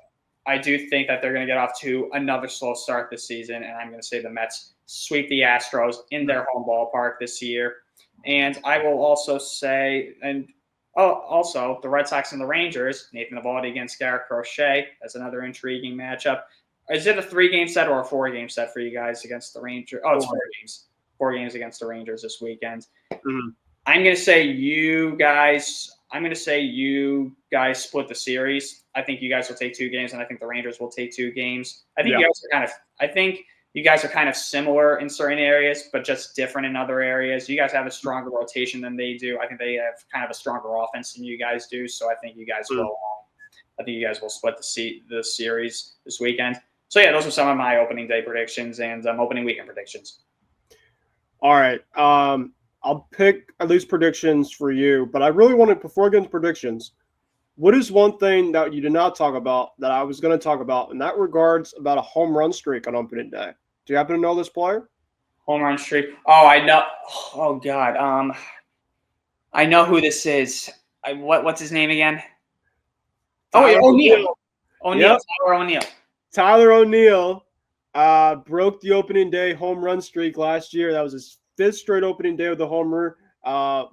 I do think that they're going to get off to another slow start this season, and I'm going to say the Mets sweep the Astros in their home ballpark this year. And I will also say, also the Red Sox and the Rangers, Nathan Eovaldi against Garrett Crochet. That's another intriguing matchup. Is it a 3-game set or a 4-game set for you guys against the Rangers? Oh, it's 4 games. 4 games against the Rangers this weekend. I'm going to say you guys split the series. I think you guys will take 2 games, and I think the Rangers will take 2 games. I think you guys are kind of similar in certain areas, but just different in other areas. You guys have a stronger rotation than they do. I think they have kind of a stronger offense than you guys do. So I think you guys will. I think you guys will split the series this weekend. So yeah, those are some of my opening day predictions and opening weekend predictions. All right. I'll pick at least predictions for you, but I really want to, before I get into predictions, what is one thing that you did not talk about that I was going to talk about in that regards about a home run streak on opening day? Do you happen to know this player? Home run streak. Oh, I know. Oh God. I know who this is. What's his name again? O'Neill. Yep. Tyler O'Neill. Tyler O'Neill broke the opening day home run streak last year. That was his 5th straight opening day with a homer.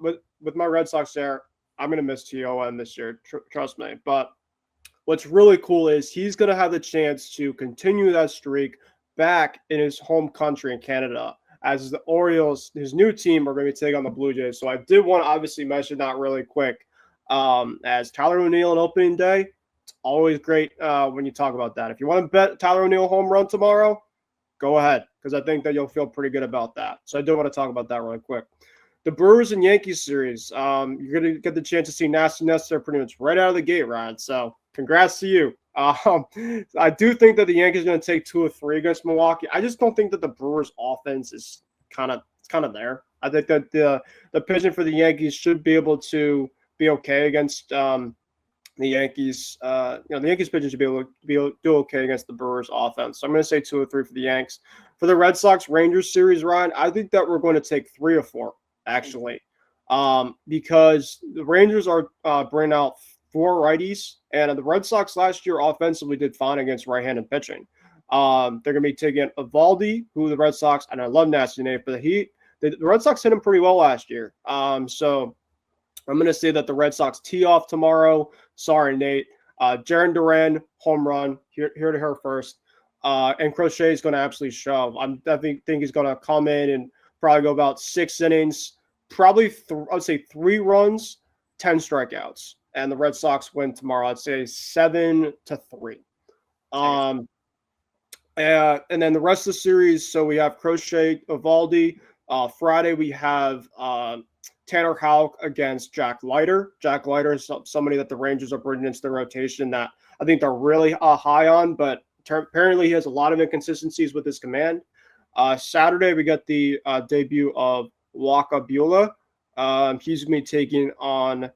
With my Red Sox there, I'm going to miss TON this year, trust me. But what's really cool is he's going to have the chance to continue that streak back in his home country in Canada, as the Orioles, his new team, are going to be taking on the Blue Jays. So I did want to obviously mention that really quick. As Tyler O'Neill on opening day, it's always great when you talk about that. If you want to bet Tyler O'Neill home run tomorrow, go ahead, because I think that you'll feel pretty good about that. So I do want to talk about that really quick. The Brewers and Yankees series, you're going to get the chance to see Nasty Nestor pretty much right out of the gate, Ryan. So congrats to you. I do think that the Yankees are going to take 2 or 3 against Milwaukee. I just don't think that the Brewers' offense is kind of there. I think that the pitching for the Yankees should be able to be okay against the Yankees. The Yankees pitching should be able to do okay against the Brewers' offense. So I'm going to say 2 or 3 for the Yanks. For the Red Sox-Rangers series, Ryan, I think that we're going to take 3 or 4, actually, because the Rangers are bringing out 4 righties, and the Red Sox last year offensively did fine against right-handed pitching. They're going to be taking Eovaldi, who the Red Sox, and I love Nasty Nate, but the Red Sox hit him pretty well last year. So I'm going to say that the Red Sox tee off tomorrow. Sorry, Nate. Jarren Duran, home run, here to her first. And Crochet is going to absolutely shove. I definitely think he's going to come in and probably go about 6 innings, probably I'd say 3 runs, 10 strikeouts. And the Red Sox win tomorrow. I'd say 7-3. And then the rest of the series, so we have Crochet, Evaldi. Friday, we have Tanner Houck against Jack Leiter. Jack Leiter is somebody that the Rangers are bringing into their rotation that I think they're really high on, but apparently he has a lot of inconsistencies with his command. Saturday, we got the debut of Waka Beulah. He's going to be taking on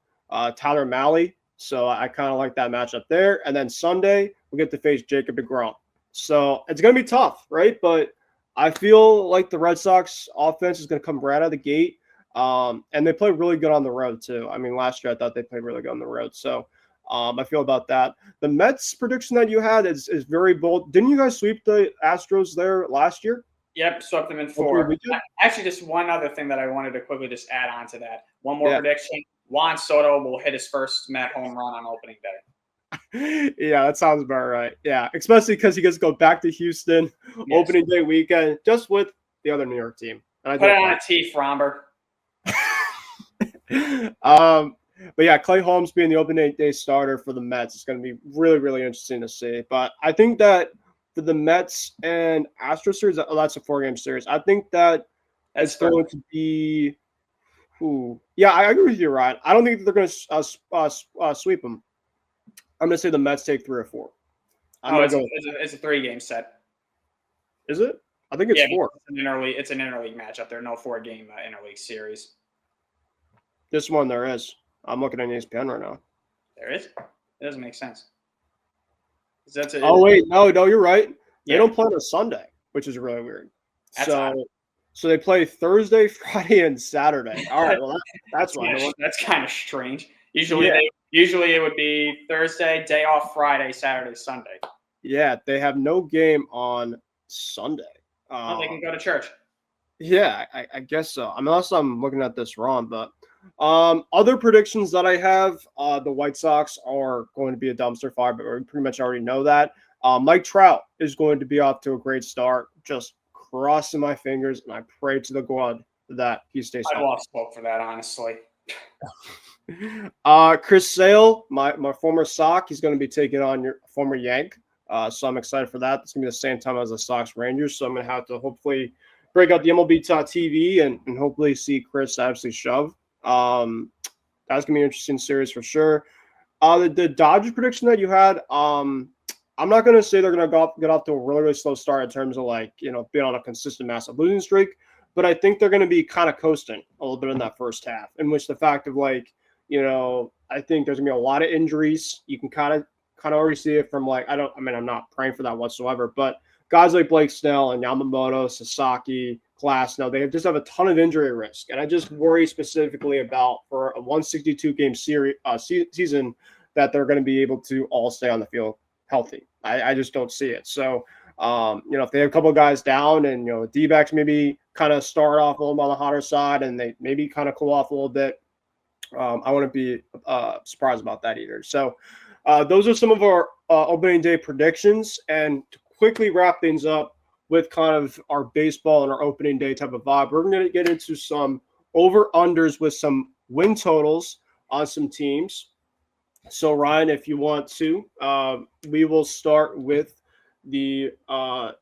Tyler Mahle. So I kind of like that matchup there. And then Sunday, we get to face Jacob deGrom. So it's going to be tough, right? But I feel like the Red Sox offense is going to come right out of the gate. And they play really good on the road, too. I mean, last year I thought they played really good on the road. So I feel about that. The Mets prediction that you had is very bold. Didn't you guys sweep the Astros there last year? Yep, swept them in 4. Actually, just one other thing that I wanted to quickly just add on to that. One more prediction. Juan Soto will hit his first Met home run on opening day. Yeah, that sounds about right. Yeah, especially because he gets to go back to Houston opening day weekend just with the other New York team. And I put it on a tee, Fromber. But yeah, Clay Holmes being the opening day starter for the Mets is going to be really, really interesting to see. But I think that for the Mets and Astros series, that's a 4-game series. I think that it's going to be. Yeah, I agree with you, Ryan. I don't think that they're going to sweep them. I'm going to say the Mets take 3 or 4. It's a 3-game set. Is it? I think it's 4. It's an interleague matchup. There are no 4-game interleague series. This one there is. I'm looking at ESPN right now. There is? It doesn't make sense. Wait, no, you're right. They don't play on a Sunday, which is really weird. So they play Thursday, Friday, and Saturday. All right, well that's kind of strange. Usually it would be Thursday, day off Friday, Saturday, Sunday. Yeah, they have no game on Sunday. They can go to church. Yeah, I guess so. Unless I'm looking at this wrong, but other predictions that I have, the White Sox are going to be a dumpster fire, but we pretty much already know that. Mike Trout is going to be off to a great start. Just crossing my fingers, and I pray to the God that he stays healthy. I lost hope for that, honestly. Chris Sale, my former Sox, he's going to be taking on your former Yank. So I'm excited for that. It's going to be the same time as the Sox Rangers. So I'm going to have to hopefully break out the MLB.TV and hopefully see Chris absolutely shove. That's going to be an interesting series for sure. The Dodgers prediction that you had, I'm not going to say they're going to get off to a really, really slow start in terms of being on a consistent massive losing streak, but I think they're going to be kind of coasting a little bit in that first half, in which the fact of I think there's going to be a lot of injuries. You can kind of already see it from I'm not praying for that whatsoever, but guys like Blake Snell and Yamamoto, Sasaki, Glasnow, they just have a ton of injury risk. And I just worry specifically about for a 162-game season that they're going to be able to all stay on the field healthy. I just don't see it. So, if they have a couple of guys down and, the D-backs maybe kind of start off a little on the hotter side and they maybe kind of cool off a little bit, I wouldn't be surprised about that either. So those are some of our opening day predictions. And to quickly wrap things up with kind of our baseball and our opening day type of vibe, we're going to get into some over-unders with some win totals on some teams. So, Ryan, if you want to, we will start with the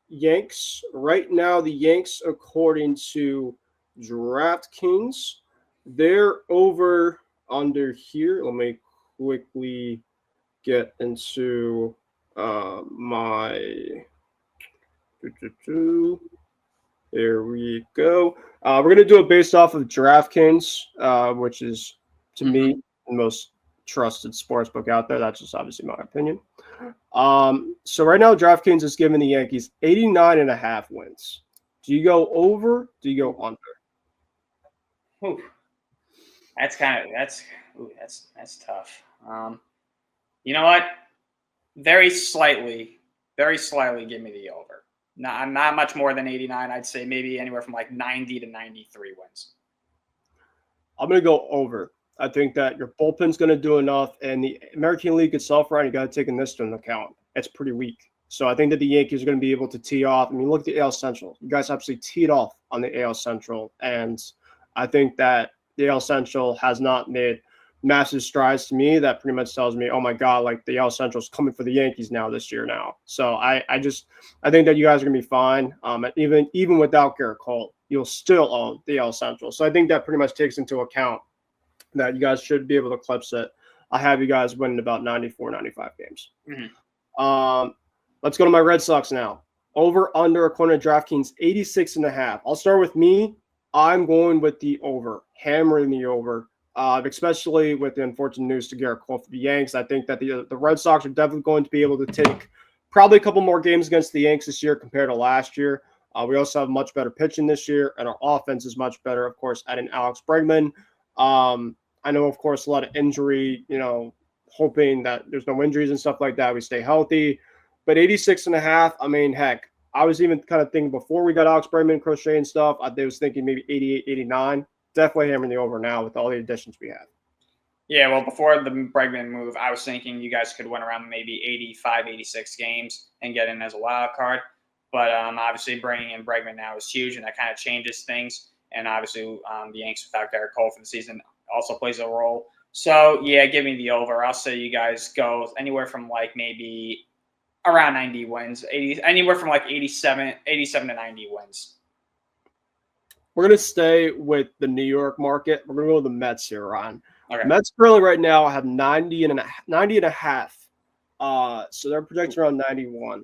Yanks. Right now, the Yanks, according to DraftKings, they're over under here. Let me quickly get into my. There we go. We're going to do it based off of DraftKings, which is, to me, the most trusted sports book out there. That's just obviously my opinion. So right now, DraftKings is giving the Yankees 89.5 wins. Do you go over? Do you go under? Ooh. That's tough. You know what? Very slightly give me the over. Not much more than 89. I'd say maybe anywhere from like 90 to 93 wins. I'm going to go over. I think that your bullpen's going to do enough, and the American League itself, Ryan, you got to take this into account. It's pretty weak. So I think that the Yankees are going to be able to tee off. I mean, look at the AL Central. You guys absolutely teed off on the AL Central, and I think that the AL Central has not made massive strides to me. That pretty much tells me, oh my God, like the AL Central is coming for the Yankees now this year now. So I think that you guys are going to be fine. Even without Garrett Cole, you'll still own the AL Central. So I think that pretty much takes into account that you guys should be able to eclipse it. I have you guys winning about 94, 95 games. Mm-hmm. Let's go to my Red Sox now. Over, under, according to DraftKings, 86.5. I'll start with me. I'm going with the over, hammering the over, especially with the unfortunate news to Garrett Cole for the Yanks. I think that the Red Sox are definitely going to be able to take probably a couple more games against the Yanks this year compared to last year. We also have much better pitching this year, and our offense is much better, of course, adding Alex Bregman. I know, of course, a lot of injury, hoping that there's no injuries and stuff like that. We stay healthy. But 86.5, I mean, heck, I was even kind of thinking before we got Alex Bregman, Crochet and stuff, I was thinking maybe 88, 89. Definitely hammering the over now with all the additions we have. Yeah, well, before the Bregman move, I was thinking you guys could win around maybe 85, 86 games and get in as a wild card. But obviously bringing in Bregman now is huge, and that kind of changes things. And obviously the Yanks without Garrett Cole for the season also plays a role. So, yeah, give me the over. I'll say you guys go anywhere from like maybe around 90 wins, anywhere from like 87 to 90 wins. We're going to stay with the New York market. We're going to go with the Mets here, Ron. Okay. Mets currently right now have 90 and a half. So they're projected around 91.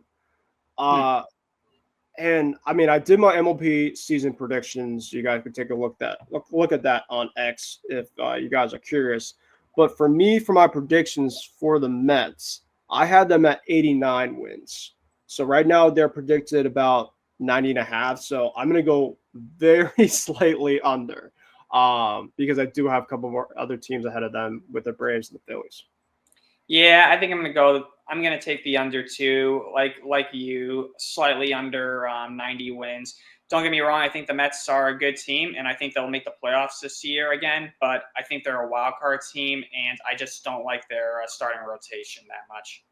And I mean, I did my MLB season predictions. You guys could take a look at that on X if you guys are curious. But for me, for my predictions for the Mets, I had them at 89 wins. So right now they're predicted about 90 and a half. So I'm going to go very slightly under because I do have a couple more other teams ahead of them with the Braves and the Phillies. Yeah, I think I'm going to take the under too, like you, slightly under 90 wins. Don't get me wrong. I think the Mets are a good team, and I think they'll make the playoffs this year again. But I think they're a wild card team, and I just don't like their starting rotation that much.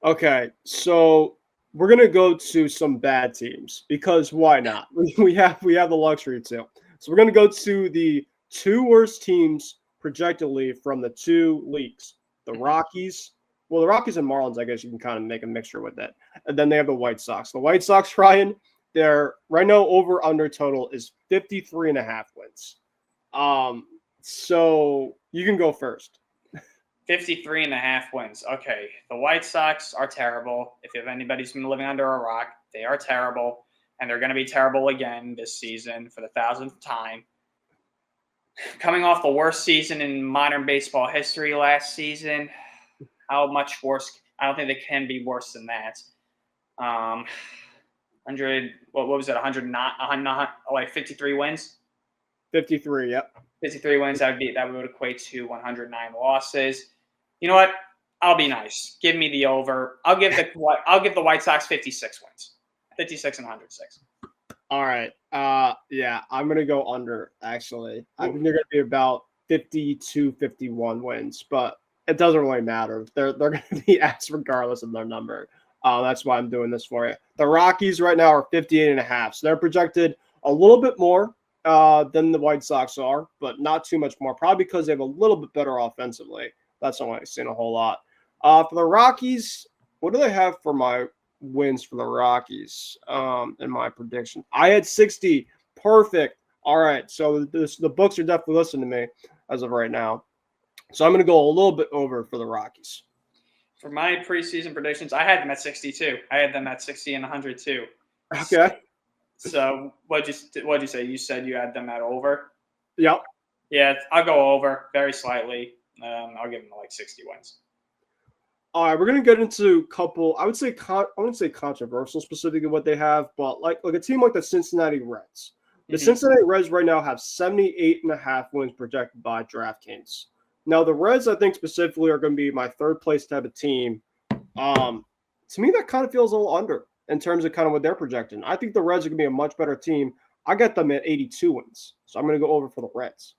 Okay, so we're gonna go to some bad teams because why not? We have the luxury to. So we're gonna go to the two worst teams projectedly from the two leagues: the Rockies. Well, the Rockies and Marlins, I guess you can kind of make a mixture with it, and then they have the White Sox. The White Sox, Ryan. They're right now over under total is 53.5 wins. So you can go first. 53.5 wins. Okay. The White Sox are terrible. If anybody's been living under a rock, they are terrible. And they're going to be terrible again this season for the 1,000th time. Coming off the worst season in modern baseball history last season, how much worse? I don't think they can be worse than that. 100, what was it? 109, like 53 wins? 53, yep. 53 wins, that would equate to 109 losses. You know what? I'll be nice. Give me the over. I'll give the White Sox 56 wins. 56 and 106. All right. Yeah, I'm going to go under, actually. I think they're going to be about 52, 51 wins, but it doesn't really matter. They're going to be asked regardless of their number. That's why I'm doing this for you. The Rockies right now are 58.5, so they're projected a little bit more than the White Sox are, but not too much more, probably because they have a little bit better offensively. That's not what I've seen a whole lot. For the Rockies, what do they have for my wins for the Rockies in my prediction? I had 60. Perfect. All right, so the books are definitely listening to me as of right now. So I'm going to go a little bit over for the Rockies. For my preseason predictions, I had them at 62. I had them at 60 and 102. Okay. So what'd you say? You said you had them at over? Yep. Yeah, I'll go over very slightly. I'll give them like 60 wins. All right, we're gonna get into a couple. I wouldn't say controversial specifically what they have, but like a team like the Cincinnati Reds. The Cincinnati Reds right now have 78.5 wins projected by DraftKings. Now the Reds, I think specifically, are going to be my third place type of team. To me, that kind of feels a little under. in terms of kind of what they're projecting. I think the Reds are going to be a much better team. I got them at 82 wins. So I'm going to go over for the Reds.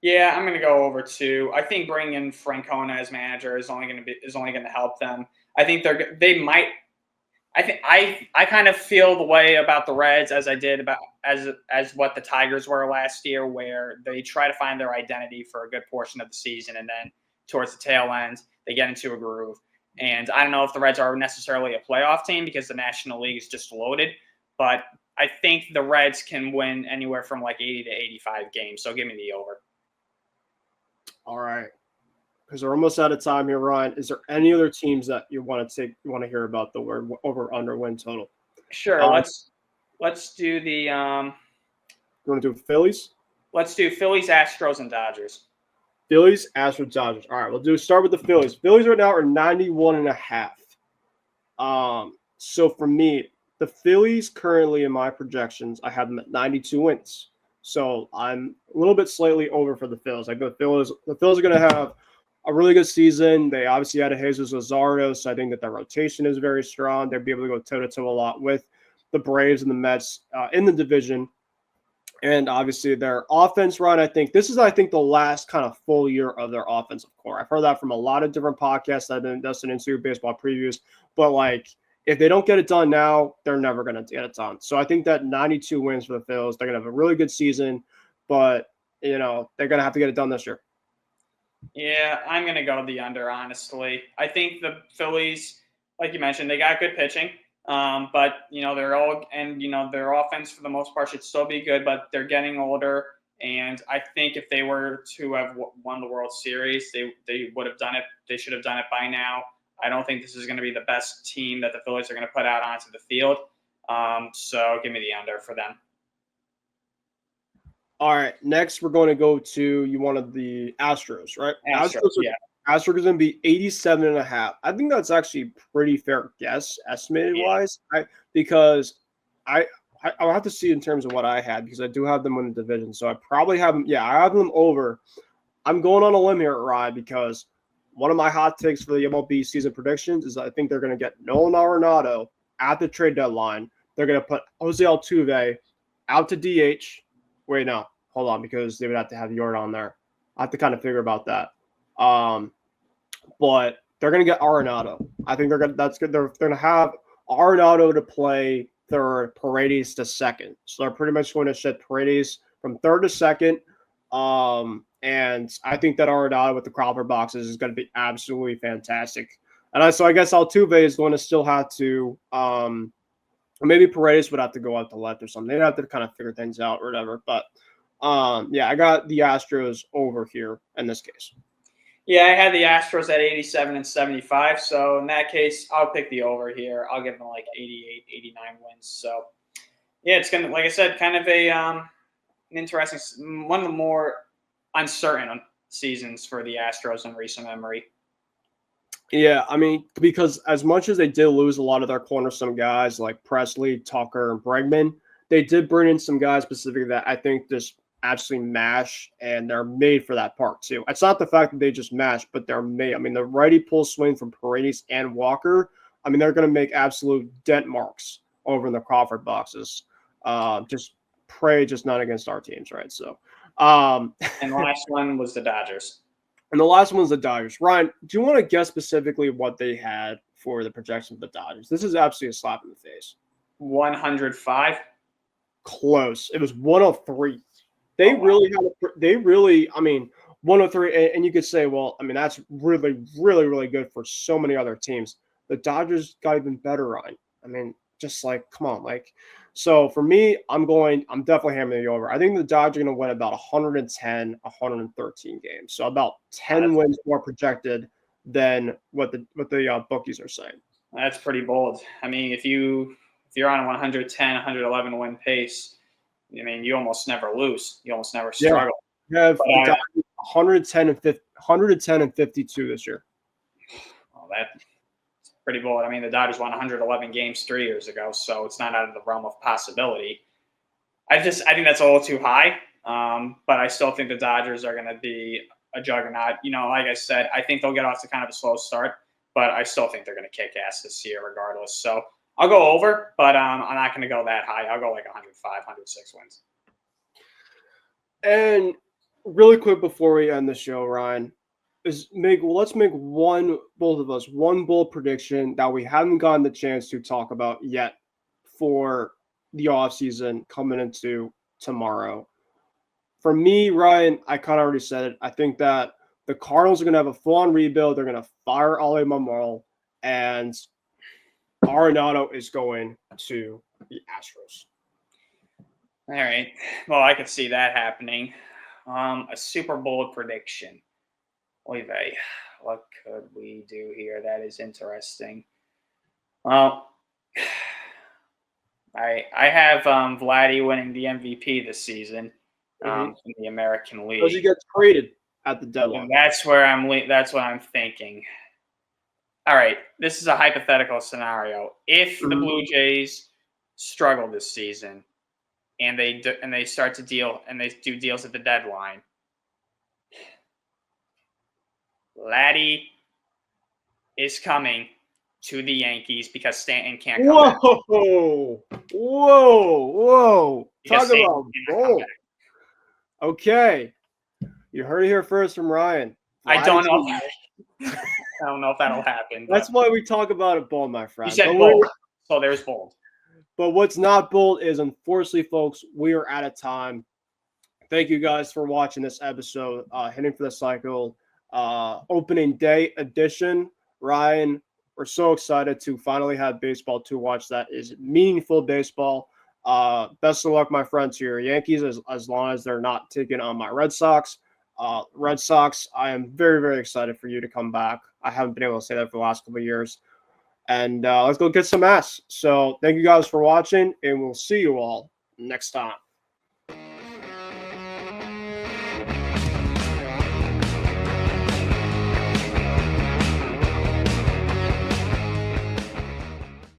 Yeah, I'm going to go over too. I think bringing in Francona as manager is only going to help them. I think they might. I think I kind of feel the way about the Reds as I did about as what the Tigers were last year, where they try to find their identity for a good portion of the season, and then towards the tail end they get into a groove. And I don't know if the Reds are necessarily a playoff team because the National League is just loaded, but I think the Reds can win anywhere from like 80 to 85 games. So give me the over. All right. Because we're almost out of time here, Ryan. Is there any other teams that you want to hear about the word over under win total? Sure. Let's do the you want to do Phillies? Let's do Phillies, Astros, and Dodgers. Phillies, Astros, Dodgers. All right, we'll start with the Phillies. Phillies right now are 91.5. So for me, the Phillies currently in my projections, I have them at 92 wins. So I'm a little bit slightly over for the Phillies. Like the Phillies are going to have a really good season. They obviously had a Jesus Luzardo, so I think that their rotation is very strong. They'll be able to go toe-to-toe a lot with the Braves and the Mets in the division. And obviously their offense run, I think the last kind of full year of their offensive core. I've heard that from a lot of different podcasts that I've been listening to, baseball previews. But like, if they don't get it done now, they're never going to get it done. So I think that 92 wins for the Phils. They're going to have a really good season, but they're going to have to get it done this year. Yeah, I'm going to go the under, honestly. I think the Phillies, like you mentioned, they got good pitching. But their offense for the most part should still be good, but they're getting older. And I think if they were to have won the World Series, they would have done it. They should have done it by now. I don't think this is going to be the best team that the Phillies are going to put out onto the field. So give me the under for them. All right. Next, we're going to go to you wanted the Astros, right? Astros, yeah. Astros is going to be 87.5. I think that's actually a pretty fair guess, estimated-wise, because I'll have to see in terms of what I had, because I do have them in the division. So I probably have them. Yeah, I have them over. I'm going on a limb here, Ryan, because one of my hot takes for the MLB season predictions is I think they're going to get Nolan Arenado at the trade deadline. They're going to put Jose Altuve out to DH. Wait, no. Hold on, because they would have to have Yord on there. I have to kind of figure about that. But they're going to get Arenado. I think they're going to have Arenado to play third, Paredes to second. So they're pretty much going to shift Paredes from third to second. And I think that Arenado with the Crawford boxes is going to be absolutely fantastic. And so I guess Altuve is going to still have to maybe Paredes would have to go out to left or something. They'd have to kind of figure things out or whatever. But I got the Astros over here in this case. Yeah, I had the Astros at 87 and 75. So in that case, I'll pick the over here. I'll give them like 88, 89 wins. So yeah, it's going to, like I said, kind of an interesting, one of the more uncertain seasons for the Astros in recent memory. Yeah, I mean, because as much as they did lose a lot of their cornerstone guys like Presley, Tucker, and Bregman, they did bring in some guys specifically that I think just absolutely mash, and they're made for that part too. It's not the fact that they just mash, but they're made. I mean, the righty pull swing from Paredes and Walker, I mean, they're going to make absolute dent marks over in the Crawford boxes. Just pray just not against our teams, right? So, and the last one was the Dodgers. And the last one was the Dodgers. Ryan, do you want to guess specifically what they had for the projection of the Dodgers? This is absolutely a slap in the face. 105? Close. It was 103. They really, 103. And you could say, well, I mean, that's really, really, really good for so many other teams. The Dodgers got even better, Ryan. I mean, just like, come on, like. So for me, I'm definitely hammering the over. I think the Dodgers are going to win about 110, 113 games. So about 10 wins more projected than what the bookies are saying. That's pretty bold. I mean, if you're on a 110, 111 win pace, I mean, you almost never lose. You almost never struggle. Yeah, you have 110 and 52 this year. Well, that's pretty bold. I mean, the Dodgers won 111 games 3 years ago, so it's not out of the realm of possibility. I think that's a little too high, but I still think the Dodgers are going to be a juggernaut. Like I said, I think they'll get off to kind of a slow start, but I still think they're going to kick ass this year regardless. So I'll go over, but I'm not going to go that high. I'll go like 105, 106 wins. And really quick before we end the show, Ryan, let's make both of us one bold prediction that we haven't gotten the chance to talk about yet for the offseason coming into tomorrow. For me, Ryan, I kind of already said it. I think that the Cardinals are going to have a full-on rebuild. They're going to fire Ollie Marmol, and Arenado is going to the Astros. All right. Well, I could see that happening. A Super Bowl prediction. Oy vey. What could we do here that is interesting? Well, I have Vladdy winning the MVP this season in the American League. Because he gets traded at the deadline. And that's what I'm thinking. All right, this is a hypothetical scenario. If the Blue Jays struggle this season, and they start to deal and they do deals at the deadline, Laddie is coming to the Yankees because Stanton can't come back. Whoa. Because Talk Stanton about cannot come bold. back. Okay. You heard it here first from Ryan. I don't know. I don't know if that'll happen. That's why we talk about it bold, my friend. You said bold, so there's bold. But what's not bold is, unfortunately, folks, we are out of time. Thank you guys for watching this episode, Hitting for the Cycle, opening day edition. Ryan, we're so excited to finally have baseball to watch that is meaningful baseball. Best of luck, my friends, to your Yankees, as long as they're not taking on my Red Sox. Red Sox, I am very, very excited for you to come back. I haven't been able to say that for the last couple of years. And let's go get some ass. So thank you guys for watching, and we'll see you all next time.